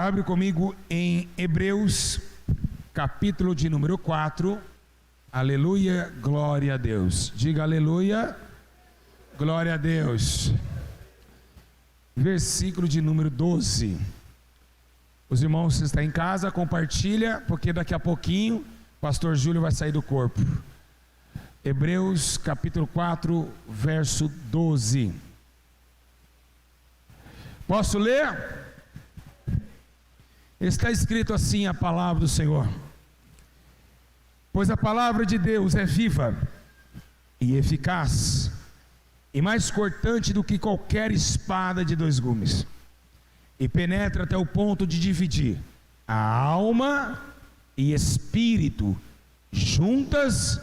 Abre comigo em Hebreus, capítulo de número 4. Aleluia, glória a Deus. Diga aleluia, glória a Deus. Versículo de número 12. Os irmãos que estão em casa, compartilha, porque daqui a pouquinho o pastor Júlio vai sair do corpo. Hebreus capítulo 4, verso 12. Posso ler? Está escrito assim a palavra do Senhor: pois a palavra de Deus é viva e eficaz, e mais cortante do que qualquer espada de dois gumes, e penetra até o ponto de dividir a alma e espírito, juntas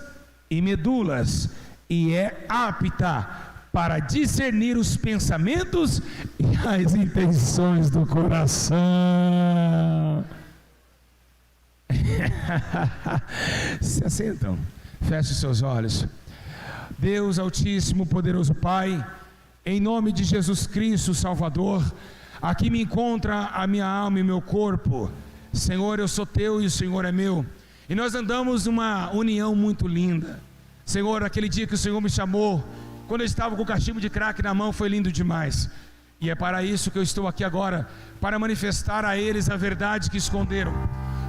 e medulas, e é apta para discernir os pensamentos e as intenções do coração. Se assentam, feche seus olhos. Deus Altíssimo, poderoso Pai, em nome de Jesus Cristo Salvador, aqui me encontra a minha alma e meu corpo. Senhor, eu sou teu e o Senhor é meu, e nós andamos numa união muito linda. Senhor, aquele dia que o Senhor me chamou, quando eu estava com o cachimbo de crack na mão, foi lindo demais. E é para isso que eu estou aqui agora, para manifestar a eles a verdade que esconderam.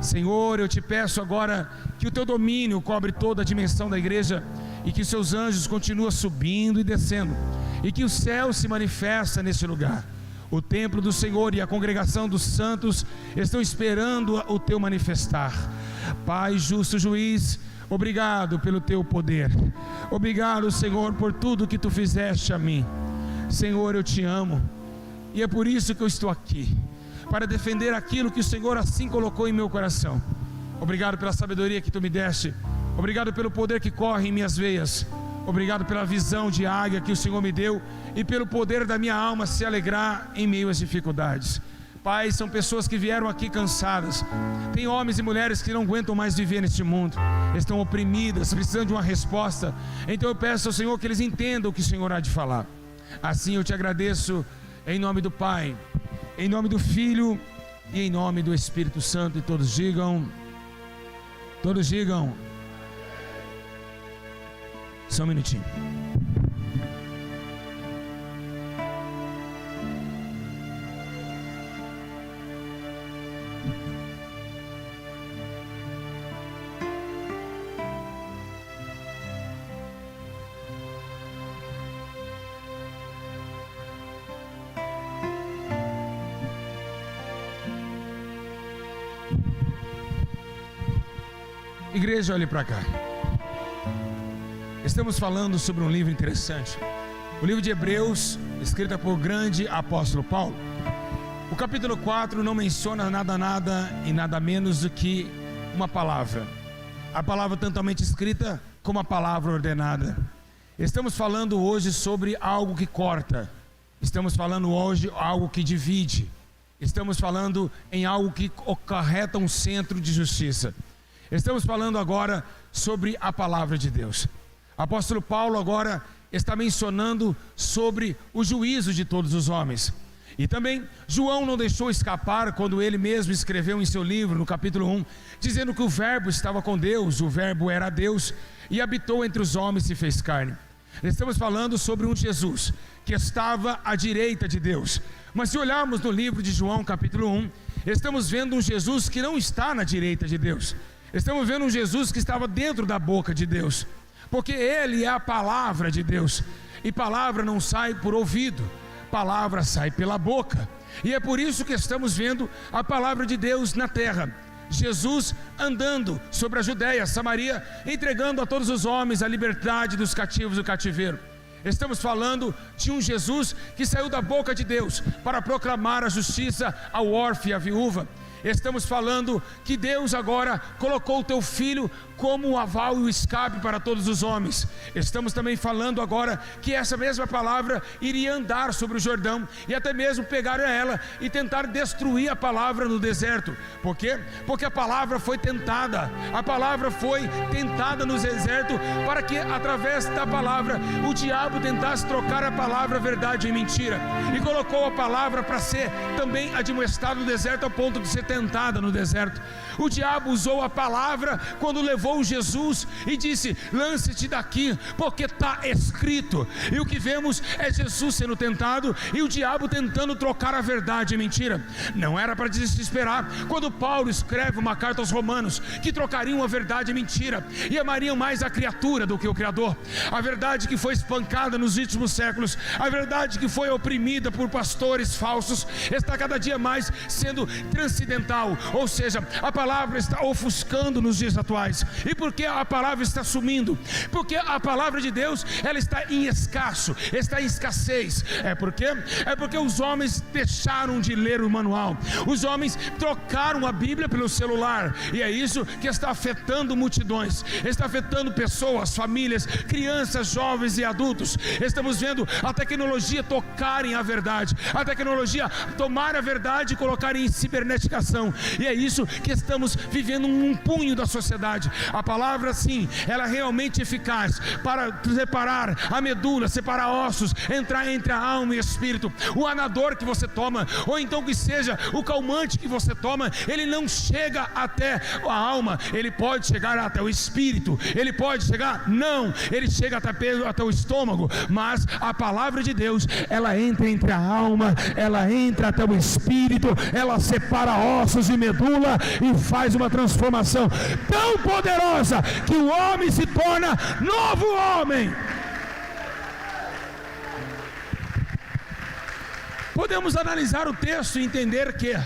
Senhor, eu te peço agora que o teu domínio cobre toda a dimensão da igreja, e que os seus anjos continuem subindo e descendo, e que o céu se manifesta nesse lugar. O templo do Senhor e a congregação dos santos estão esperando o teu manifestar. Pai justo juiz, obrigado pelo teu poder. Obrigado, Senhor, por tudo que tu fizeste a mim. Senhor, eu te amo, e é por isso que eu estou aqui, para defender aquilo que o Senhor assim colocou em meu coração. Obrigado pela sabedoria que tu me deste. Obrigado pelo poder que corre em minhas veias. Obrigado pela visão de águia que o Senhor me deu, e pelo poder da minha alma se alegrar em meio às dificuldades. Pai, são pessoas que vieram aqui cansadas. Tem homens e mulheres que não aguentam mais viver neste mundo, estão oprimidas, precisando de uma resposta. Então eu peço ao Senhor que eles entendam o que o Senhor há de falar. Assim eu te agradeço, em nome do Pai, em nome do Filho e em nome do Espírito Santo. E todos digam, só um minutinho. Igreja, olhe para cá. Estamos falando sobre um livro interessante, o livro de Hebreus, escrito por grande apóstolo Paulo. O capítulo 4 não menciona nada e nada menos do que uma palavra, a palavra tantomente escrita como a palavra ordenada. Estamos falando hoje sobre algo que corta, estamos falando hoje algo que divide, estamos falando em algo que acarreta um centro de justiça. Estamos falando agora sobre a palavra de Deus. O apóstolo Paulo agora está mencionando sobre o juízo de todos os homens. E também João não deixou escapar quando ele mesmo escreveu em seu livro, no capítulo 1, dizendo que o verbo estava com Deus, o verbo era Deus, e habitou entre os homens e se fez carne. Estamos falando sobre um Jesus que estava à direita de Deus. Mas se olharmos no livro de João, capítulo 1, estamos vendo um Jesus que não está na direita de Deus. Estamos vendo um Jesus que estava dentro da boca de Deus, porque Ele é a palavra de Deus, e palavra não sai por ouvido, palavra sai pela boca, e é por isso que estamos vendo a palavra de Deus na terra. Jesus andando sobre a Judéia, Samaria, entregando a todos os homens a liberdade dos cativos do cativeiro. Estamos falando de um Jesus que saiu da boca de Deus para proclamar a justiça ao órfão e à viúva. estamos falando que Deus agora colocou o teu filho como o aval e o escape para todos os homens. Estamos também falando agora que essa mesma palavra iria andar sobre o Jordão e até mesmo pegar ela e tentar destruir a palavra no deserto. Por quê? Porque a palavra foi tentada. A palavra foi tentada no deserto para que através da palavra o diabo tentasse trocar a palavra verdade em mentira, e colocou a palavra para ser também admoestada no deserto, ao ponto de ser tentada no deserto. O diabo usou a palavra quando levou Jesus e disse: lance-te daqui, porque está escrito. E o que vemos é Jesus sendo tentado e o diabo tentando trocar a verdade em mentira. Não era para desesperar quando Paulo escreve uma carta aos Romanos que trocariam a verdade em mentira e amariam mais a criatura do que o Criador. A verdade que foi espancada nos últimos séculos, a verdade que foi oprimida por pastores falsos, está cada dia mais sendo transcendental, ou seja, a palavra está ofuscando nos dias atuais. E por que a palavra está sumindo? Porque a palavra de Deus, ela está em escasso, está em escassez. É porque os homens deixaram de ler o manual, os homens trocaram a Bíblia pelo celular, e é isso que está afetando multidões, está afetando pessoas, famílias, crianças, jovens e adultos. Estamos vendo a tecnologia tocarem a verdade, a tecnologia tomar a verdade e colocar em cibernetização, e é isso que estamos vivendo, um punho da sociedade. A palavra, sim, ela é realmente eficaz para separar a medula, separar ossos, entrar entre a alma e o espírito. O anador que você toma, ou então que seja o calmante que você toma, ele não chega até a alma, ele pode chegar até o espírito, ele pode chegar, não, ele chega até o estômago, mas a palavra de Deus, ela entra entre a alma, ela entra até o espírito, ela separa ossos e medula e faz uma transformação tão poderosa que o homem se torna novo homem. Podemos analisar o texto e entender que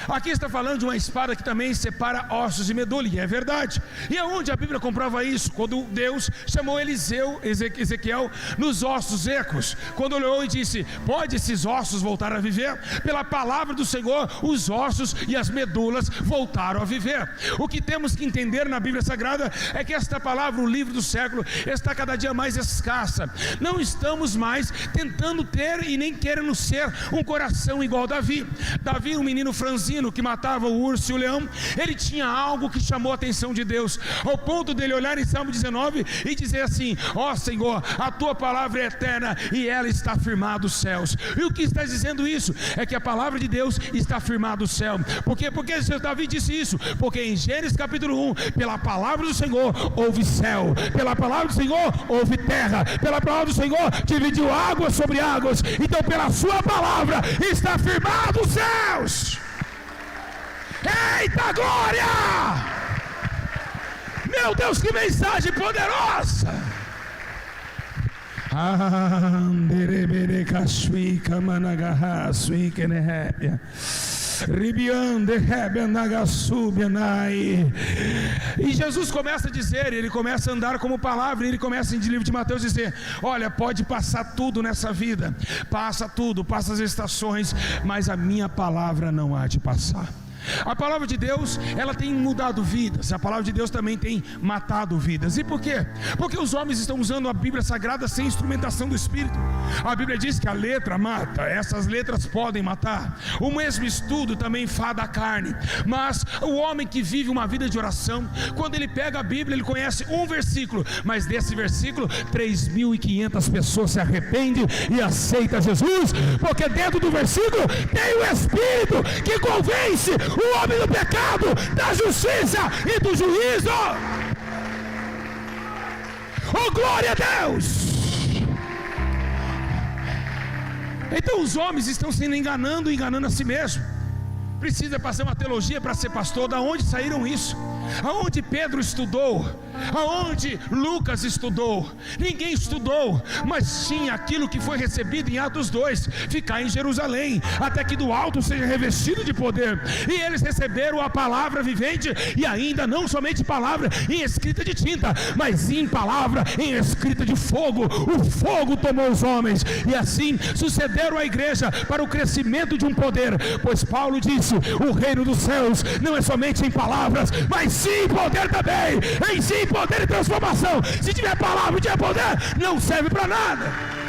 aqui está falando de uma espada que também separa ossos e medula, e é verdade. E aonde a Bíblia comprova isso? Quando Deus chamou Ezequiel nos ossos secos, quando olhou e disse: pode esses ossos voltar a viver? Pela palavra do Senhor, os ossos e as medulas voltaram a viver. O que temos que entender na Bíblia Sagrada é que esta palavra, o livro do século, está cada dia mais escassa. Não estamos mais tentando ter e nem querendo ser um coração igual Davi. Davi, um menino franzino que matava o urso e o leão, ele tinha algo que chamou a atenção de Deus, ao ponto dele olhar em Salmo 19 e dizer assim: ó Senhor, a tua palavra é eterna e ela está firmada nos céus. E o que está dizendo isso? É que a palavra de Deus está firmada no céu. Por quê? Porque Davi disse isso? Porque em Gênesis capítulo 1, pela palavra do Senhor houve céu, pela palavra do Senhor houve terra, pela palavra do Senhor dividiu águas sobre águas. Então pela sua palavra está firmado os céus. Eita glória! Meu Deus, que mensagem poderosa! E Jesus começa a dizer, ele começa a andar como palavra, ele começa em livro de Mateus dizer: olha, pode passar tudo nessa vida, passa tudo, passa as estações, mas a minha palavra não há de passar. A palavra de Deus, ela tem mudado vidas. A palavra de Deus também tem matado vidas. E por quê? Porque os homens estão usando a Bíblia Sagrada sem instrumentação do Espírito. A Bíblia diz que a letra mata, essas letras podem matar. O mesmo estudo também fada a carne. Mas o homem que vive uma vida de oração, quando ele pega a Bíblia, ele conhece um versículo, mas desse versículo 3.500 pessoas se arrependem e aceitam Jesus, porque dentro do versículo tem o Espírito que convence o homem do pecado, da justiça e do juízo. Oh, glória a Deus! Então os homens estão se enganando a si mesmos. Precisa passar uma teologia para ser pastor. Da onde saíram isso? Aonde Pedro estudou? Aonde Lucas estudou? Ninguém estudou, mas tinha aquilo que foi recebido em Atos 2: ficar em Jerusalém, até que do alto seja revestido de poder. E eles receberam a palavra vivente, e ainda não somente palavra em escrita de tinta, mas em palavra em escrita de fogo. O fogo tomou os homens, e assim sucederam a igreja para o crescimento de um poder. Pois Paulo diz disse: o reino dos céus não é somente em palavras, mas sim em poder também, em sim poder e transformação. Se tiver palavra e tiver poder, não serve para nada.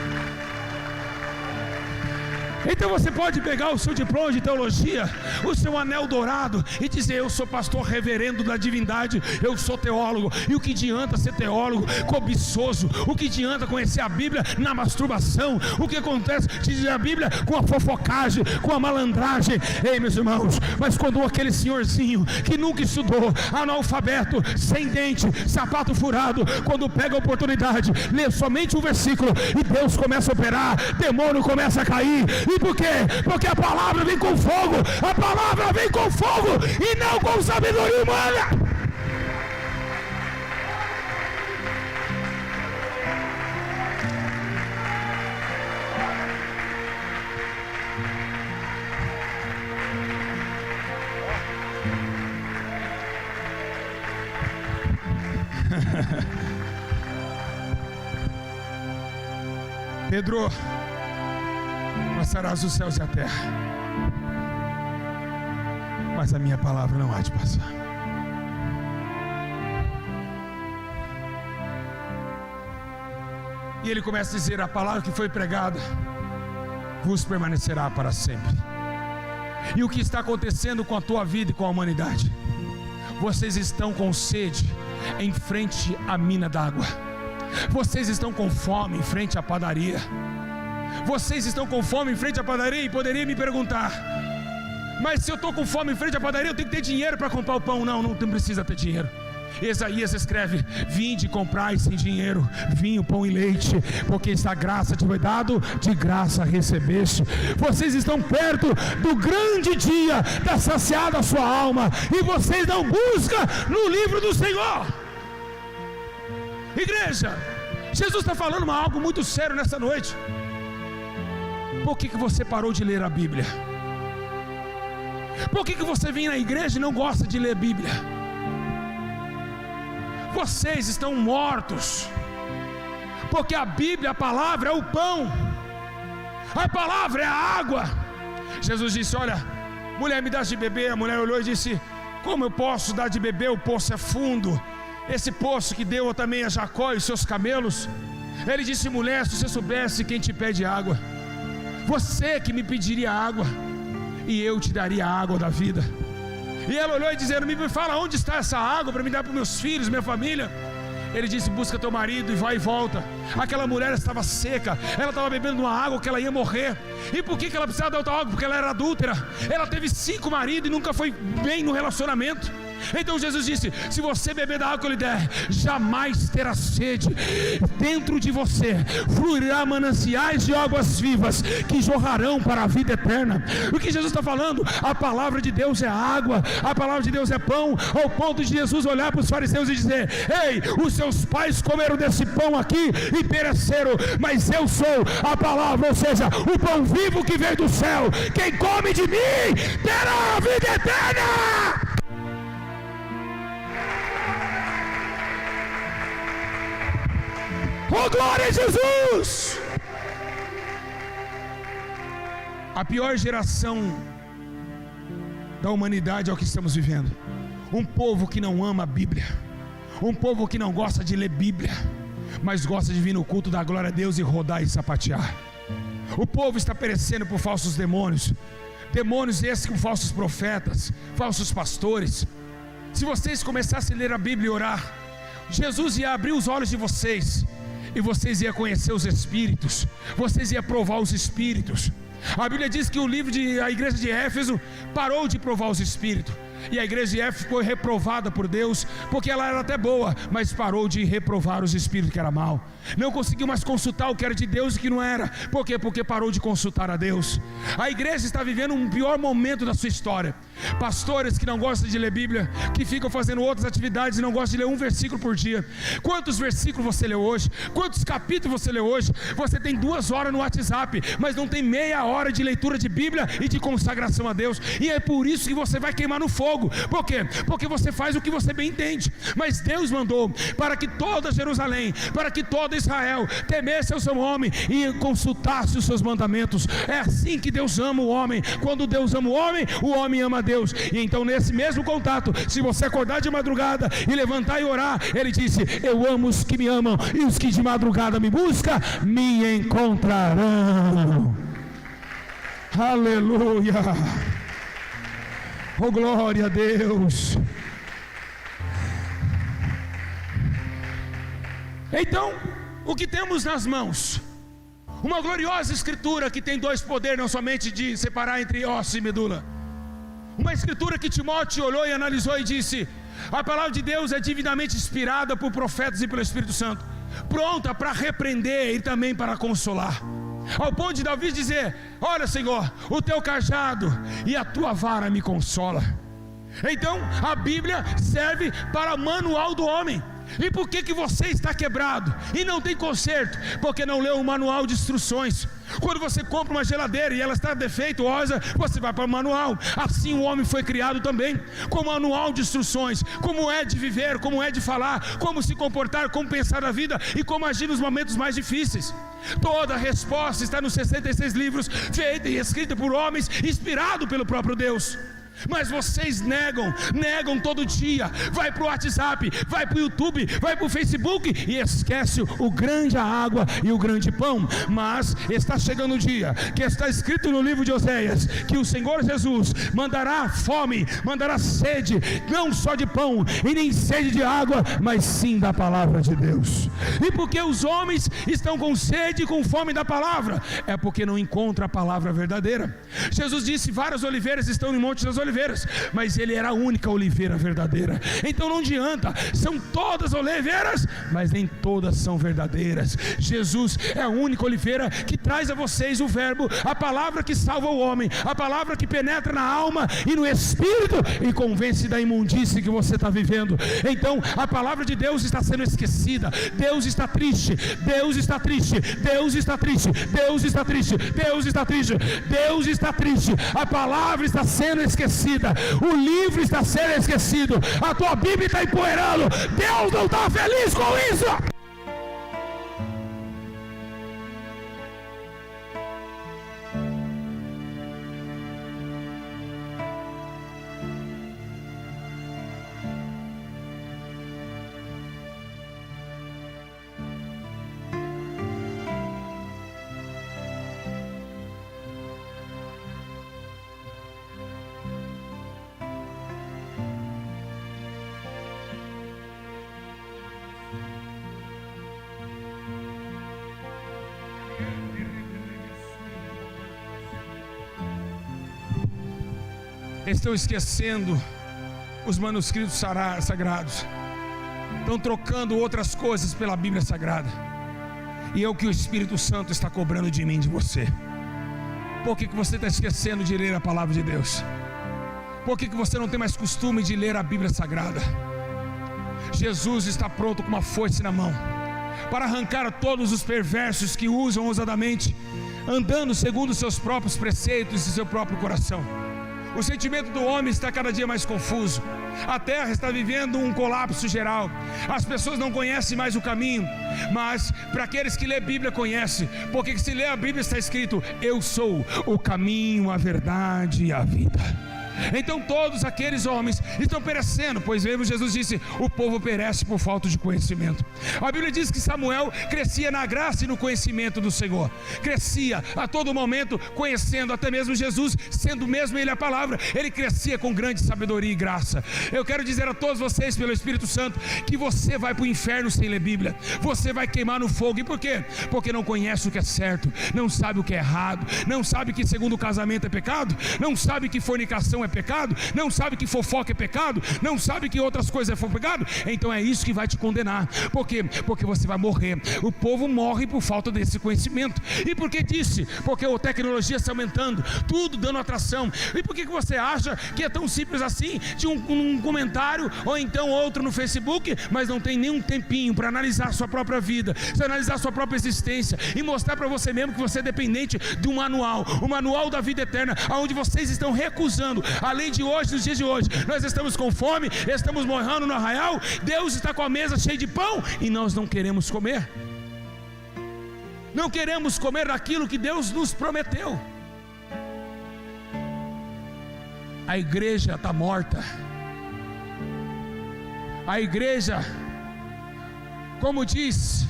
Então você pode pegar o seu diploma de teologia, o seu anel dourado e dizer: eu sou pastor reverendo da divindade, eu sou teólogo. E o que adianta ser teólogo cobiçoso? O que adianta conhecer a Bíblia na masturbação? O que acontece de dizer a Bíblia com a fofocagem, com a malandragem? Ei, meus irmãos, mas quando aquele senhorzinho que nunca estudou, analfabeto, sem dente, sapato furado, quando pega a oportunidade, lê somente um versículo e Deus começa a operar, demônio começa a cair. E por quê? Porque a palavra vem com fogo, a palavra vem com fogo e não com sabedoria humana. Pedro, passarás os céus e a terra, mas a minha palavra não há de passar. E ele começa a dizer: a palavra que foi pregada vos permanecerá para sempre. E o que está acontecendo com a tua vida e com a humanidade? Vocês estão com sede em frente à mina d'água, vocês estão com fome em frente à padaria. Vocês estão com fome em frente à padaria e poderia me perguntar: mas se eu estou com fome em frente à padaria, eu tenho que ter dinheiro para comprar o pão. Não precisa ter dinheiro. Isaías escreve: vinde e comprai sem dinheiro vinho, pão e leite, porque esta graça te foi dado, de graça recebeste. Vocês estão perto do grande dia da saciada sua alma, e vocês não buscam no livro do Senhor. Igreja, Jesus está falando algo muito sério nessa noite. Por que você parou de ler a Bíblia? Por que você vem na igreja e não gosta de ler a Bíblia? Vocês estão mortos, porque a Bíblia, a palavra é o pão, a palavra é a água. Jesus disse: olha, mulher, me dá de beber. A mulher olhou e disse: como eu posso dar de beber? O poço é fundo, esse poço que deu também a Jacó e seus camelos. Ele disse: mulher, se você soubesse quem te pede água, você que me pediria água, e eu te daria a água da vida. E ela olhou e dizendo: me fala onde está essa água para me dar para os meus filhos, minha família. Ele disse: busca teu marido e vai e volta. Aquela mulher estava seca, ela estava bebendo uma água que ela ia morrer. E por que ela precisava de outra água? Porque ela era adúltera. Ela teve 5 maridos e nunca foi bem no relacionamento. Então Jesus disse: se você beber da água que eu lhe der, jamais terá sede. Dentro de você fluirá mananciais de águas vivas que jorrarão para a vida eterna. O que Jesus está falando? A palavra de Deus é água, a palavra de Deus é pão, ao ponto de Jesus olhar para os fariseus e dizer: ei, os seus pais comeram desse pão aqui e pereceram, mas eu sou a palavra, ou seja, o pão vivo que veio do céu. Quem come de mim terá a vida eterna. Oh, glória a Jesus! A pior geração da humanidade é o que estamos vivendo. Um povo que não ama a Bíblia, um povo que não gosta de ler Bíblia, mas gosta de vir no culto da glória a Deus e rodar e sapatear. O povo está perecendo por falsos demônios, demônios esses com falsos profetas, falsos pastores. Se vocês começassem a ler a Bíblia e orar, Jesus ia abrir os olhos de vocês, e vocês iam conhecer os Espíritos, vocês iam provar os Espíritos. A Bíblia diz que a igreja de Éfeso parou de provar os Espíritos, e a igreja de Éfeso foi reprovada por Deus, porque ela era até boa, mas parou de reprovar os Espíritos que era mal. Não conseguiu mais consultar o que era de Deus e o que não era. Por quê? Porque parou de consultar a Deus. A igreja está vivendo um pior momento da sua história. Pastores que não gostam de ler Bíblia, que ficam fazendo outras atividades e não gostam de ler um versículo por dia. Quantos versículos você leu hoje? Quantos capítulos você leu hoje? Você tem 2 horas no WhatsApp, mas não tem meia hora de leitura de Bíblia e de consagração a Deus. E é por isso que você vai queimar no fogo. fogo. Por quê? Porque você faz o que você bem entende. Mas Deus mandou para que toda Jerusalém, para que todo Israel temesse ao seu nome e consultasse os seus mandamentos. É assim que Deus ama o homem. Quando Deus ama o homem ama a Deus. E então nesse mesmo contato, se você acordar de madrugada e levantar e orar, Ele disse: eu amo os que me amam, e os que de madrugada me buscam me encontrarão. Aleluia. Oh, glória a Deus. Então, o que temos nas mãos? Uma gloriosa escritura que tem dois poderes, não somente de separar entre osso e medula. Uma escritura que Timóteo olhou e analisou e disse: a palavra de Deus é divinamente inspirada por profetas e pelo Espírito Santo, pronta para repreender e também para consolar. Ao ponto de Davi dizer: olha, Senhor, o teu cajado e a tua vara me consola. Então a Bíblia serve para manual do homem. E por que você está quebrado e não tem conserto? Porque não leu o manual de instruções. Quando você compra uma geladeira e ela está defeituosa, você vai para o manual. Assim o homem foi criado também, com manual de instruções, como é de viver, como é de falar, como se comportar, como pensar na vida e como agir nos momentos mais difíceis. Toda a resposta está nos 66 livros, feita e escrita por homens, inspirado pelo próprio Deus. Mas vocês negam todo dia. Vai para o WhatsApp, vai para o YouTube, vai para o Facebook e esquece o grande a água e o grande pão. Mas está chegando o dia que está escrito no livro de Oséias, que o Senhor Jesus mandará fome, mandará sede, não só de pão e nem sede de água, mas sim da palavra de Deus. E porque os homens estão com sede e com fome da palavra? É porque não encontram a palavra verdadeira. Jesus disse: várias oliveiras estão no Monte das Oliveiras, mas Ele era a única oliveira verdadeira. Então não adianta, são todas oliveiras, mas nem todas são verdadeiras. Jesus é a única oliveira que traz a vocês o verbo, a palavra que salva o homem, a palavra que penetra na alma e no espírito e convence da imundície que você está vivendo. Então a palavra de Deus está sendo esquecida. Deus está triste, Deus está triste, Deus está triste, Deus está triste, Deus está triste, Deus está triste. A palavra está sendo esquecida, o livro está sendo esquecido, a tua Bíblia está empoeirando. Deus não está feliz com isso. Estão esquecendo os manuscritos sagrados, estão trocando outras coisas pela Bíblia Sagrada. E é o que o Espírito Santo está cobrando de mim, de você. Por que você está esquecendo de ler a palavra de Deus? Por que você não tem mais costume de ler a Bíblia Sagrada? Jesus está pronto com uma foice na mão para arrancar a todos os perversos que usam ousadamente, andando segundo os seus próprios preceitos e seu próprio coração. O sentimento do homem está cada dia mais confuso. A terra está vivendo um colapso geral. As pessoas não conhecem mais o caminho. Mas para aqueles que lê a Bíblia, conhece. Porque se lê a Bíblia está escrito: eu sou o caminho, a verdade e a vida. Então todos aqueles homens estão perecendo, pois mesmo Jesus disse: o povo perece por falta de conhecimento. A Bíblia diz que Samuel crescia na graça e no conhecimento do Senhor. Crescia a todo momento conhecendo, até mesmo Jesus, sendo mesmo Ele a palavra, ele crescia com grande sabedoria e graça. Eu quero dizer a todos vocês, pelo Espírito Santo, que você vai para o inferno sem ler Bíblia. Você vai queimar no fogo. E por quê? Porque não conhece o que é certo, não sabe o que é errado, não sabe que segundo o casamento é pecado, não sabe que fornicação é pecado, não sabe que fofoca é pecado, não sabe que outras coisas é pecado. Então é isso que vai te condenar. Por quê? Porque você vai morrer. O povo morre por falta desse conhecimento. E por que disse? Porque a tecnologia está aumentando, tudo dando atração. E por que você acha que é tão simples assim, de um comentário ou então outro no Facebook, mas não tem nenhum tempinho para analisar sua própria vida, analisar sua própria existência e mostrar para você mesmo que você é dependente de um manual, o manual da vida eterna, onde vocês estão recusando além de hoje, nos dias de hoje, nós estamos com fome, estamos morrendo no arraial, Deus está com a mesa cheia de pão e nós não queremos comer. Não queremos comer aquilo que Deus nos prometeu. A igreja está morta. A igreja, como diz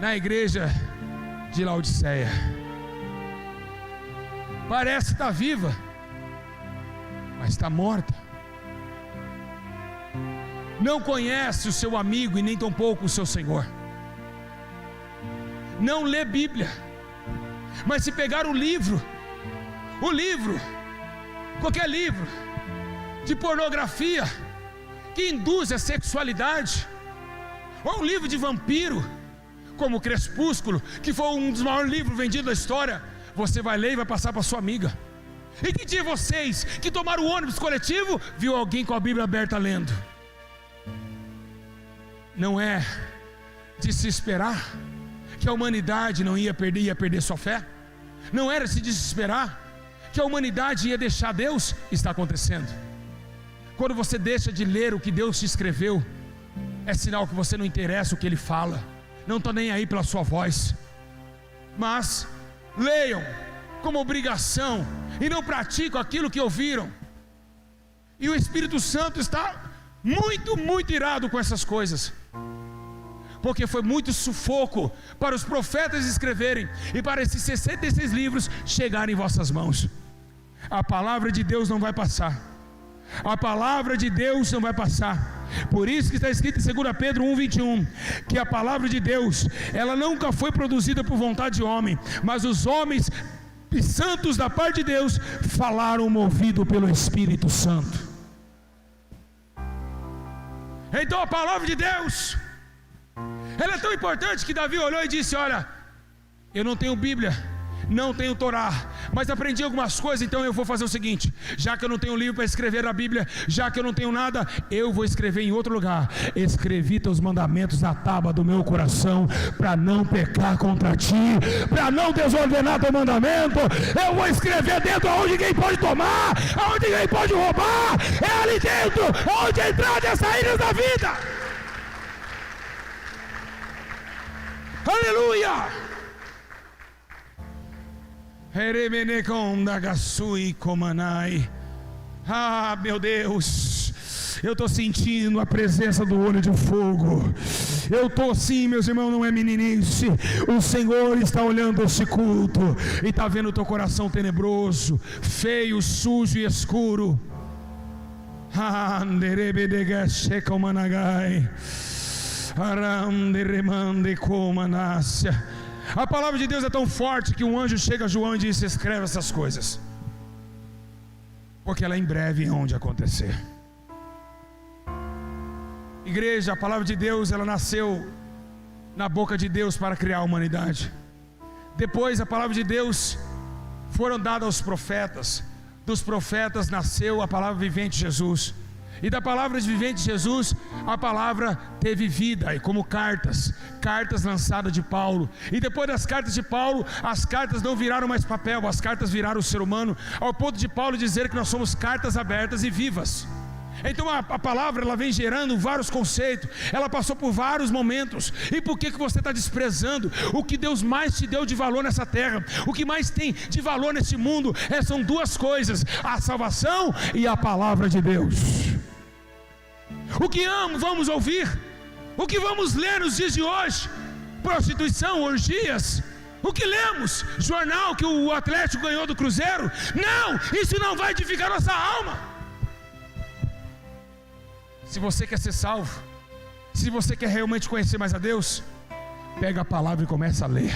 na igreja de Laodiceia, parece estar viva, mas está morta. Não conhece o seu amigo e nem tampouco o seu Senhor. Não lê Bíblia. Mas se pegar o livro, qualquer livro de pornografia que induz a sexualidade, ou um livro de vampiro, como o Crepúsculo, que foi um dos maiores livros vendidos da história, você vai ler e vai passar para sua amiga. E que dia vocês que tomaram o ônibus coletivo viu alguém com a Bíblia aberta lendo? Não é de se esperar que a humanidade não ia perder sua fé? Não era de se desesperar que a humanidade ia deixar Deus? Está acontecendo. Quando você deixa de ler o que Deus te escreveu, é sinal que você não interessa o que Ele fala, não está nem aí pela sua voz. Mas leiam como obrigação e não praticam aquilo que ouviram. E o Espírito Santo está muito irado com essas coisas, porque foi muito sufoco para os profetas escreverem e para esses 66 livros chegarem em vossas mãos. A palavra de Deus não vai passar. A palavra de Deus não vai passar. Por isso que está escrito em 2 Pedro 1:21, que a palavra de Deus, ela nunca foi produzida por vontade de homem, mas os homens e santos da parte de Deus falaram movido pelo Espírito Santo. Então a palavra de Deus, ela é tão importante que Davi olhou e disse: olha, eu não tenho Bíblia, não tenho Torá, mas aprendi algumas coisas, então eu vou fazer o seguinte: já que eu não tenho livro para escrever a Bíblia, já que eu não tenho nada, eu vou escrever em outro lugar. Escrevi teus mandamentos na tábua do meu coração, para não pecar contra ti, para não desordenar teu mandamento. Eu vou escrever dentro onde ninguém pode tomar, onde ninguém pode roubar, é ali dentro onde a entrada e a saída da vida. Aleluia! Ah, meu Deus, eu estou sentindo a presença do olho de fogo. Eu estou sim, meus irmãos, não é meninice. O Senhor está olhando esse culto e está vendo o teu coração tenebroso, feio, sujo e escuro. A palavra de Deus é tão forte que um anjo chega a João e diz: escreve essas coisas, porque ela em breve hão de acontecer. Igreja, a palavra de Deus, ela nasceu na boca de Deus para criar a humanidade. Depois a palavra de Deus foram dadas aos profetas. Dos profetas nasceu a palavra vivente Jesus. E da palavra de vivente Jesus, a palavra teve vida, e como cartas lançadas de Paulo. E depois das cartas de Paulo, as cartas não viraram mais papel, as cartas viraram o ser humano, ao ponto de Paulo dizer que nós somos cartas abertas e vivas. Então a palavra, ela vem gerando vários conceitos, ela passou por vários momentos. E por que você está desprezando o que Deus mais te deu de valor nessa terra? O que mais tem de valor nesse mundo são duas coisas: a salvação e a palavra de Deus. O que vamos ouvir, o que vamos ler nos dias de hoje? Prostituição, orgias. O que lemos? Jornal que o Atlético ganhou do Cruzeiro? Não, isso não vai edificar nossa alma. Se você quer ser salvo, se você quer realmente conhecer mais a Deus, pega a palavra e começa a ler.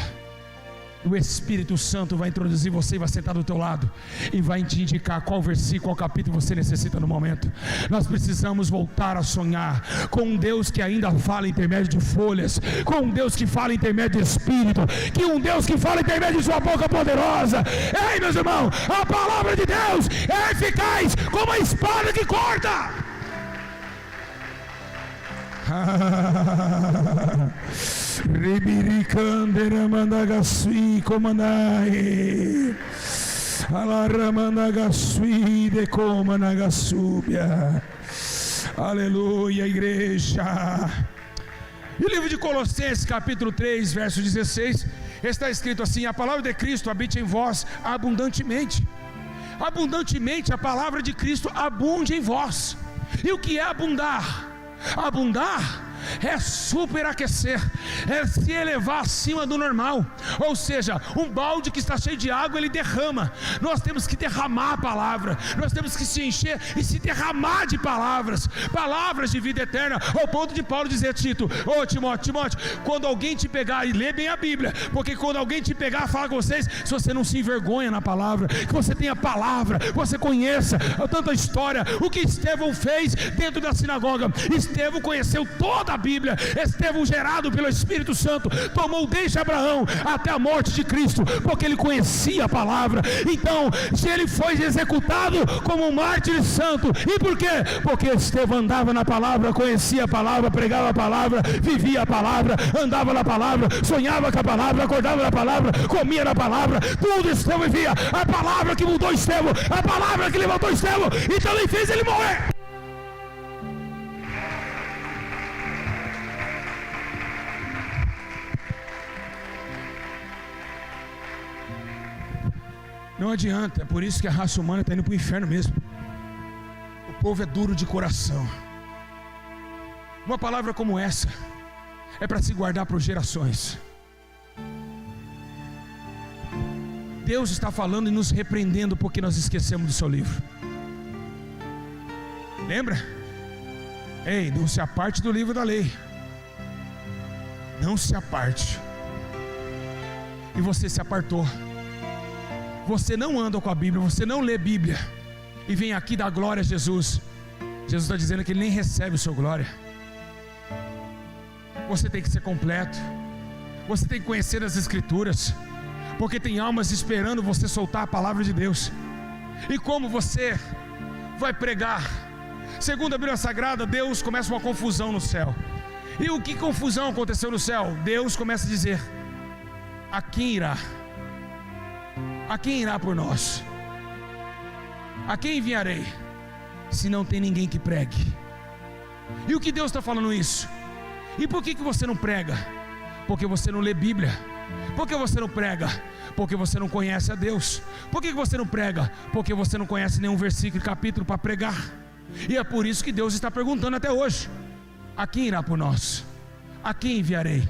O Espírito Santo vai introduzir você e vai sentar do teu lado e vai te indicar qual versículo, qual capítulo você necessita no momento. Nós precisamos voltar a sonhar com um Deus que ainda fala em intermédio de folhas, com um Deus que fala em intermédio de Espírito, que um Deus que fala em intermédio de sua boca poderosa. Ei, meus irmãos, a palavra de Deus é eficaz como a espada que corta. Aleluia, igreja. E o livro de Colossenses, capítulo 3, verso 16, está escrito assim: a palavra de Cristo habite em vós abundantemente. Abundantemente, a palavra de Cristo abunde em vós. E o que é abundar? Abundar é superaquecer, é se elevar acima do normal. Ou seja, um balde que está cheio de água, ele derrama. Nós temos que derramar a palavra, nós temos que se encher e se derramar de palavras, palavras de vida eterna, ao ponto de Paulo dizer a Tito: ô Timóteo, quando alguém te pegar, e lê bem a Bíblia, porque quando alguém te pegar, fala com vocês, se você não se envergonha na palavra, que você tenha a palavra, você conheça tanta história, o que Estevão fez dentro da sinagoga. Estevão conheceu toda a Bíblia. Estevão, gerado pelo Espírito Santo, tomou desde Abraão até a morte de Cristo, porque ele conhecia a palavra. Então, se ele foi executado como um mártir santo, e por quê? Porque Estevão andava na palavra, conhecia a palavra, pregava a palavra, vivia a palavra, andava na palavra, sonhava com a palavra, acordava na palavra, comia na palavra, tudo Estevão vivia. A palavra que mudou Estevão, a palavra que levantou Estevão, e também fez ele morrer. Não adianta, é por isso que a raça humana está indo para o inferno mesmo. O povo é duro de coração. Uma palavra como essa é para se guardar por gerações. Deus está falando e nos repreendendo porque nós esquecemos do seu livro. Lembra? Ei, não se aparte do livro da lei. Não se aparte. E você se apartou. Você não anda com a Bíblia, você não lê Bíblia, e vem aqui dar glória a Jesus. Jesus está dizendo que Ele nem recebe o seu glória. Você tem que ser completo. Você tem que conhecer as Escrituras, porque tem almas esperando você soltar a palavra de Deus. E como você vai pregar? Segundo a Bíblia Sagrada, Deus começa uma confusão no céu. E o que confusão aconteceu no céu? Deus começa a dizer: a quem irá? A quem irá por nós? A quem enviarei? Se não tem ninguém que pregue. E o que Deus está falando isso? E por que você não prega? Porque você não lê Bíblia. Por que você não prega? Porque você não conhece a Deus. Por que você não prega? Porque você não conhece nenhum versículo e capítulo para pregar. E é por isso que Deus está perguntando até hoje: a quem irá por nós? A quem enviarei?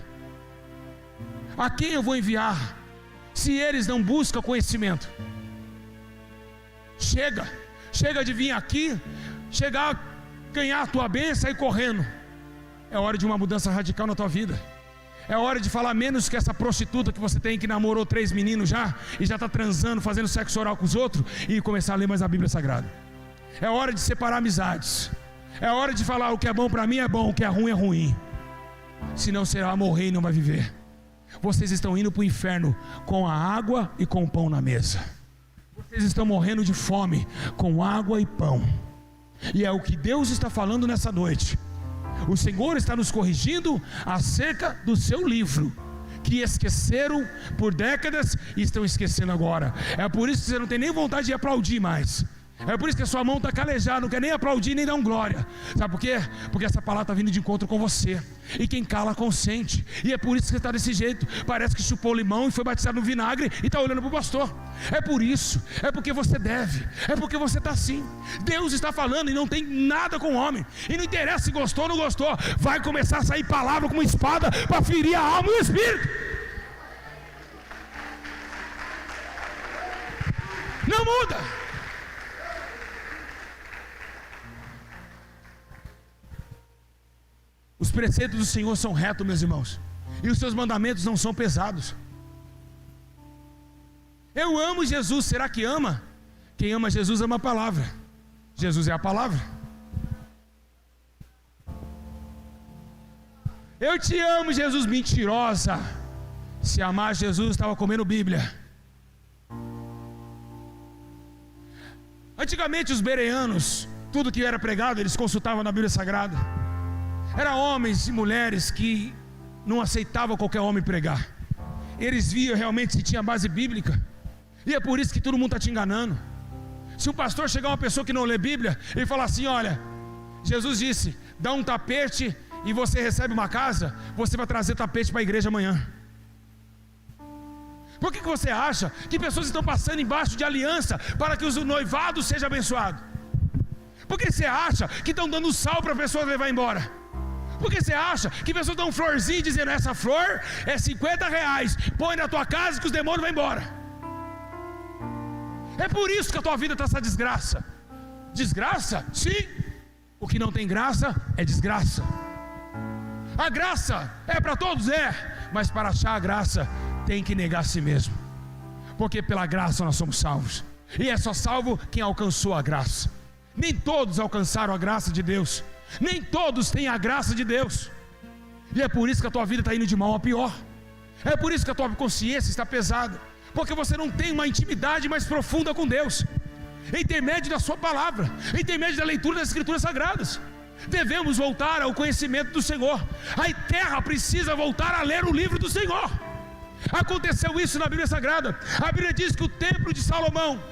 A quem eu vou enviar? Se eles não buscam conhecimento. Chega de vir aqui, chegar, ganhar a tua bênção e sair correndo. É hora de uma mudança radical na tua vida. É hora de falar menos que essa prostituta que você tem, que namorou 3 meninos já, e já está transando, fazendo sexo oral com os outros, e começar a ler mais a Bíblia Sagrada. É hora de separar amizades. É hora de falar: o que é bom para mim é bom, o que é ruim. Senão você vai morrer e não vai viver. Vocês estão indo para o inferno com a água e com o pão na mesa. Vocês estão morrendo de fome com água e pão. E é o que Deus está falando nessa noite. O Senhor está nos corrigindo acerca do seu livro, que esqueceram por décadas e estão esquecendo agora. É por isso que você não tem nem vontade de aplaudir mais. É por isso que a sua mão está calejada, não quer nem aplaudir, nem dar um glória. Sabe por quê? Porque essa palavra está vindo de encontro com você. E quem cala consente. E é por isso que você está desse jeito. Parece que chupou limão e foi batizado no vinagre e está olhando para o pastor. É por isso. É porque você deve. É porque você está assim. Deus está falando e não tem nada com o homem. E não interessa se gostou ou não gostou. Vai começar a sair palavra como espada para ferir a alma e o espírito. Não muda. Os preceitos do Senhor são retos, meus irmãos, e os seus mandamentos não são pesados. Eu amo Jesus. Será que ama? Quem ama Jesus ama a palavra. Jesus é a palavra. Eu te amo, Jesus. Mentirosa. Se amar Jesus, estava comendo Bíblia. Antigamente os bereanos, tudo que era pregado, eles consultavam na Bíblia Sagrada. Eram homens e mulheres que não aceitavam qualquer homem pregar. Eles viam realmente se tinha base bíblica, E é por isso que todo mundo está te enganando. Se um pastor chegar uma pessoa que não lê Bíblia e falar assim: olha, Jesus disse, dá um tapete e você recebe uma casa, você vai trazer tapete para a igreja amanhã. Por que você acha que pessoas estão passando embaixo de aliança para que o noivado seja abençoado? Por que você acha que estão dando sal para a pessoa levar embora? Por que você acha que pessoas dão florzinha dizendo: essa flor é R$50, põe na tua casa que os demônios vão embora? É por isso que a tua vida está essa desgraça. Desgraça? Sim. O que não tem graça é desgraça. A graça é para todos, mas para achar a graça tem que negar a si mesmo, porque pela graça nós somos salvos, e é só salvo quem alcançou a graça. Nem todos alcançaram a graça de Deus, nem todos têm a graça de Deus, e é por isso que a tua vida está indo de mal a pior. É por isso que a tua consciência está pesada, porque você não tem uma intimidade mais profunda com Deus, em intermédio da sua palavra, em intermédio da leitura das Escrituras Sagradas. Devemos voltar ao conhecimento do Senhor. A terra precisa voltar a ler o livro do Senhor. Aconteceu isso na Bíblia Sagrada. A Bíblia diz que o templo de Salomão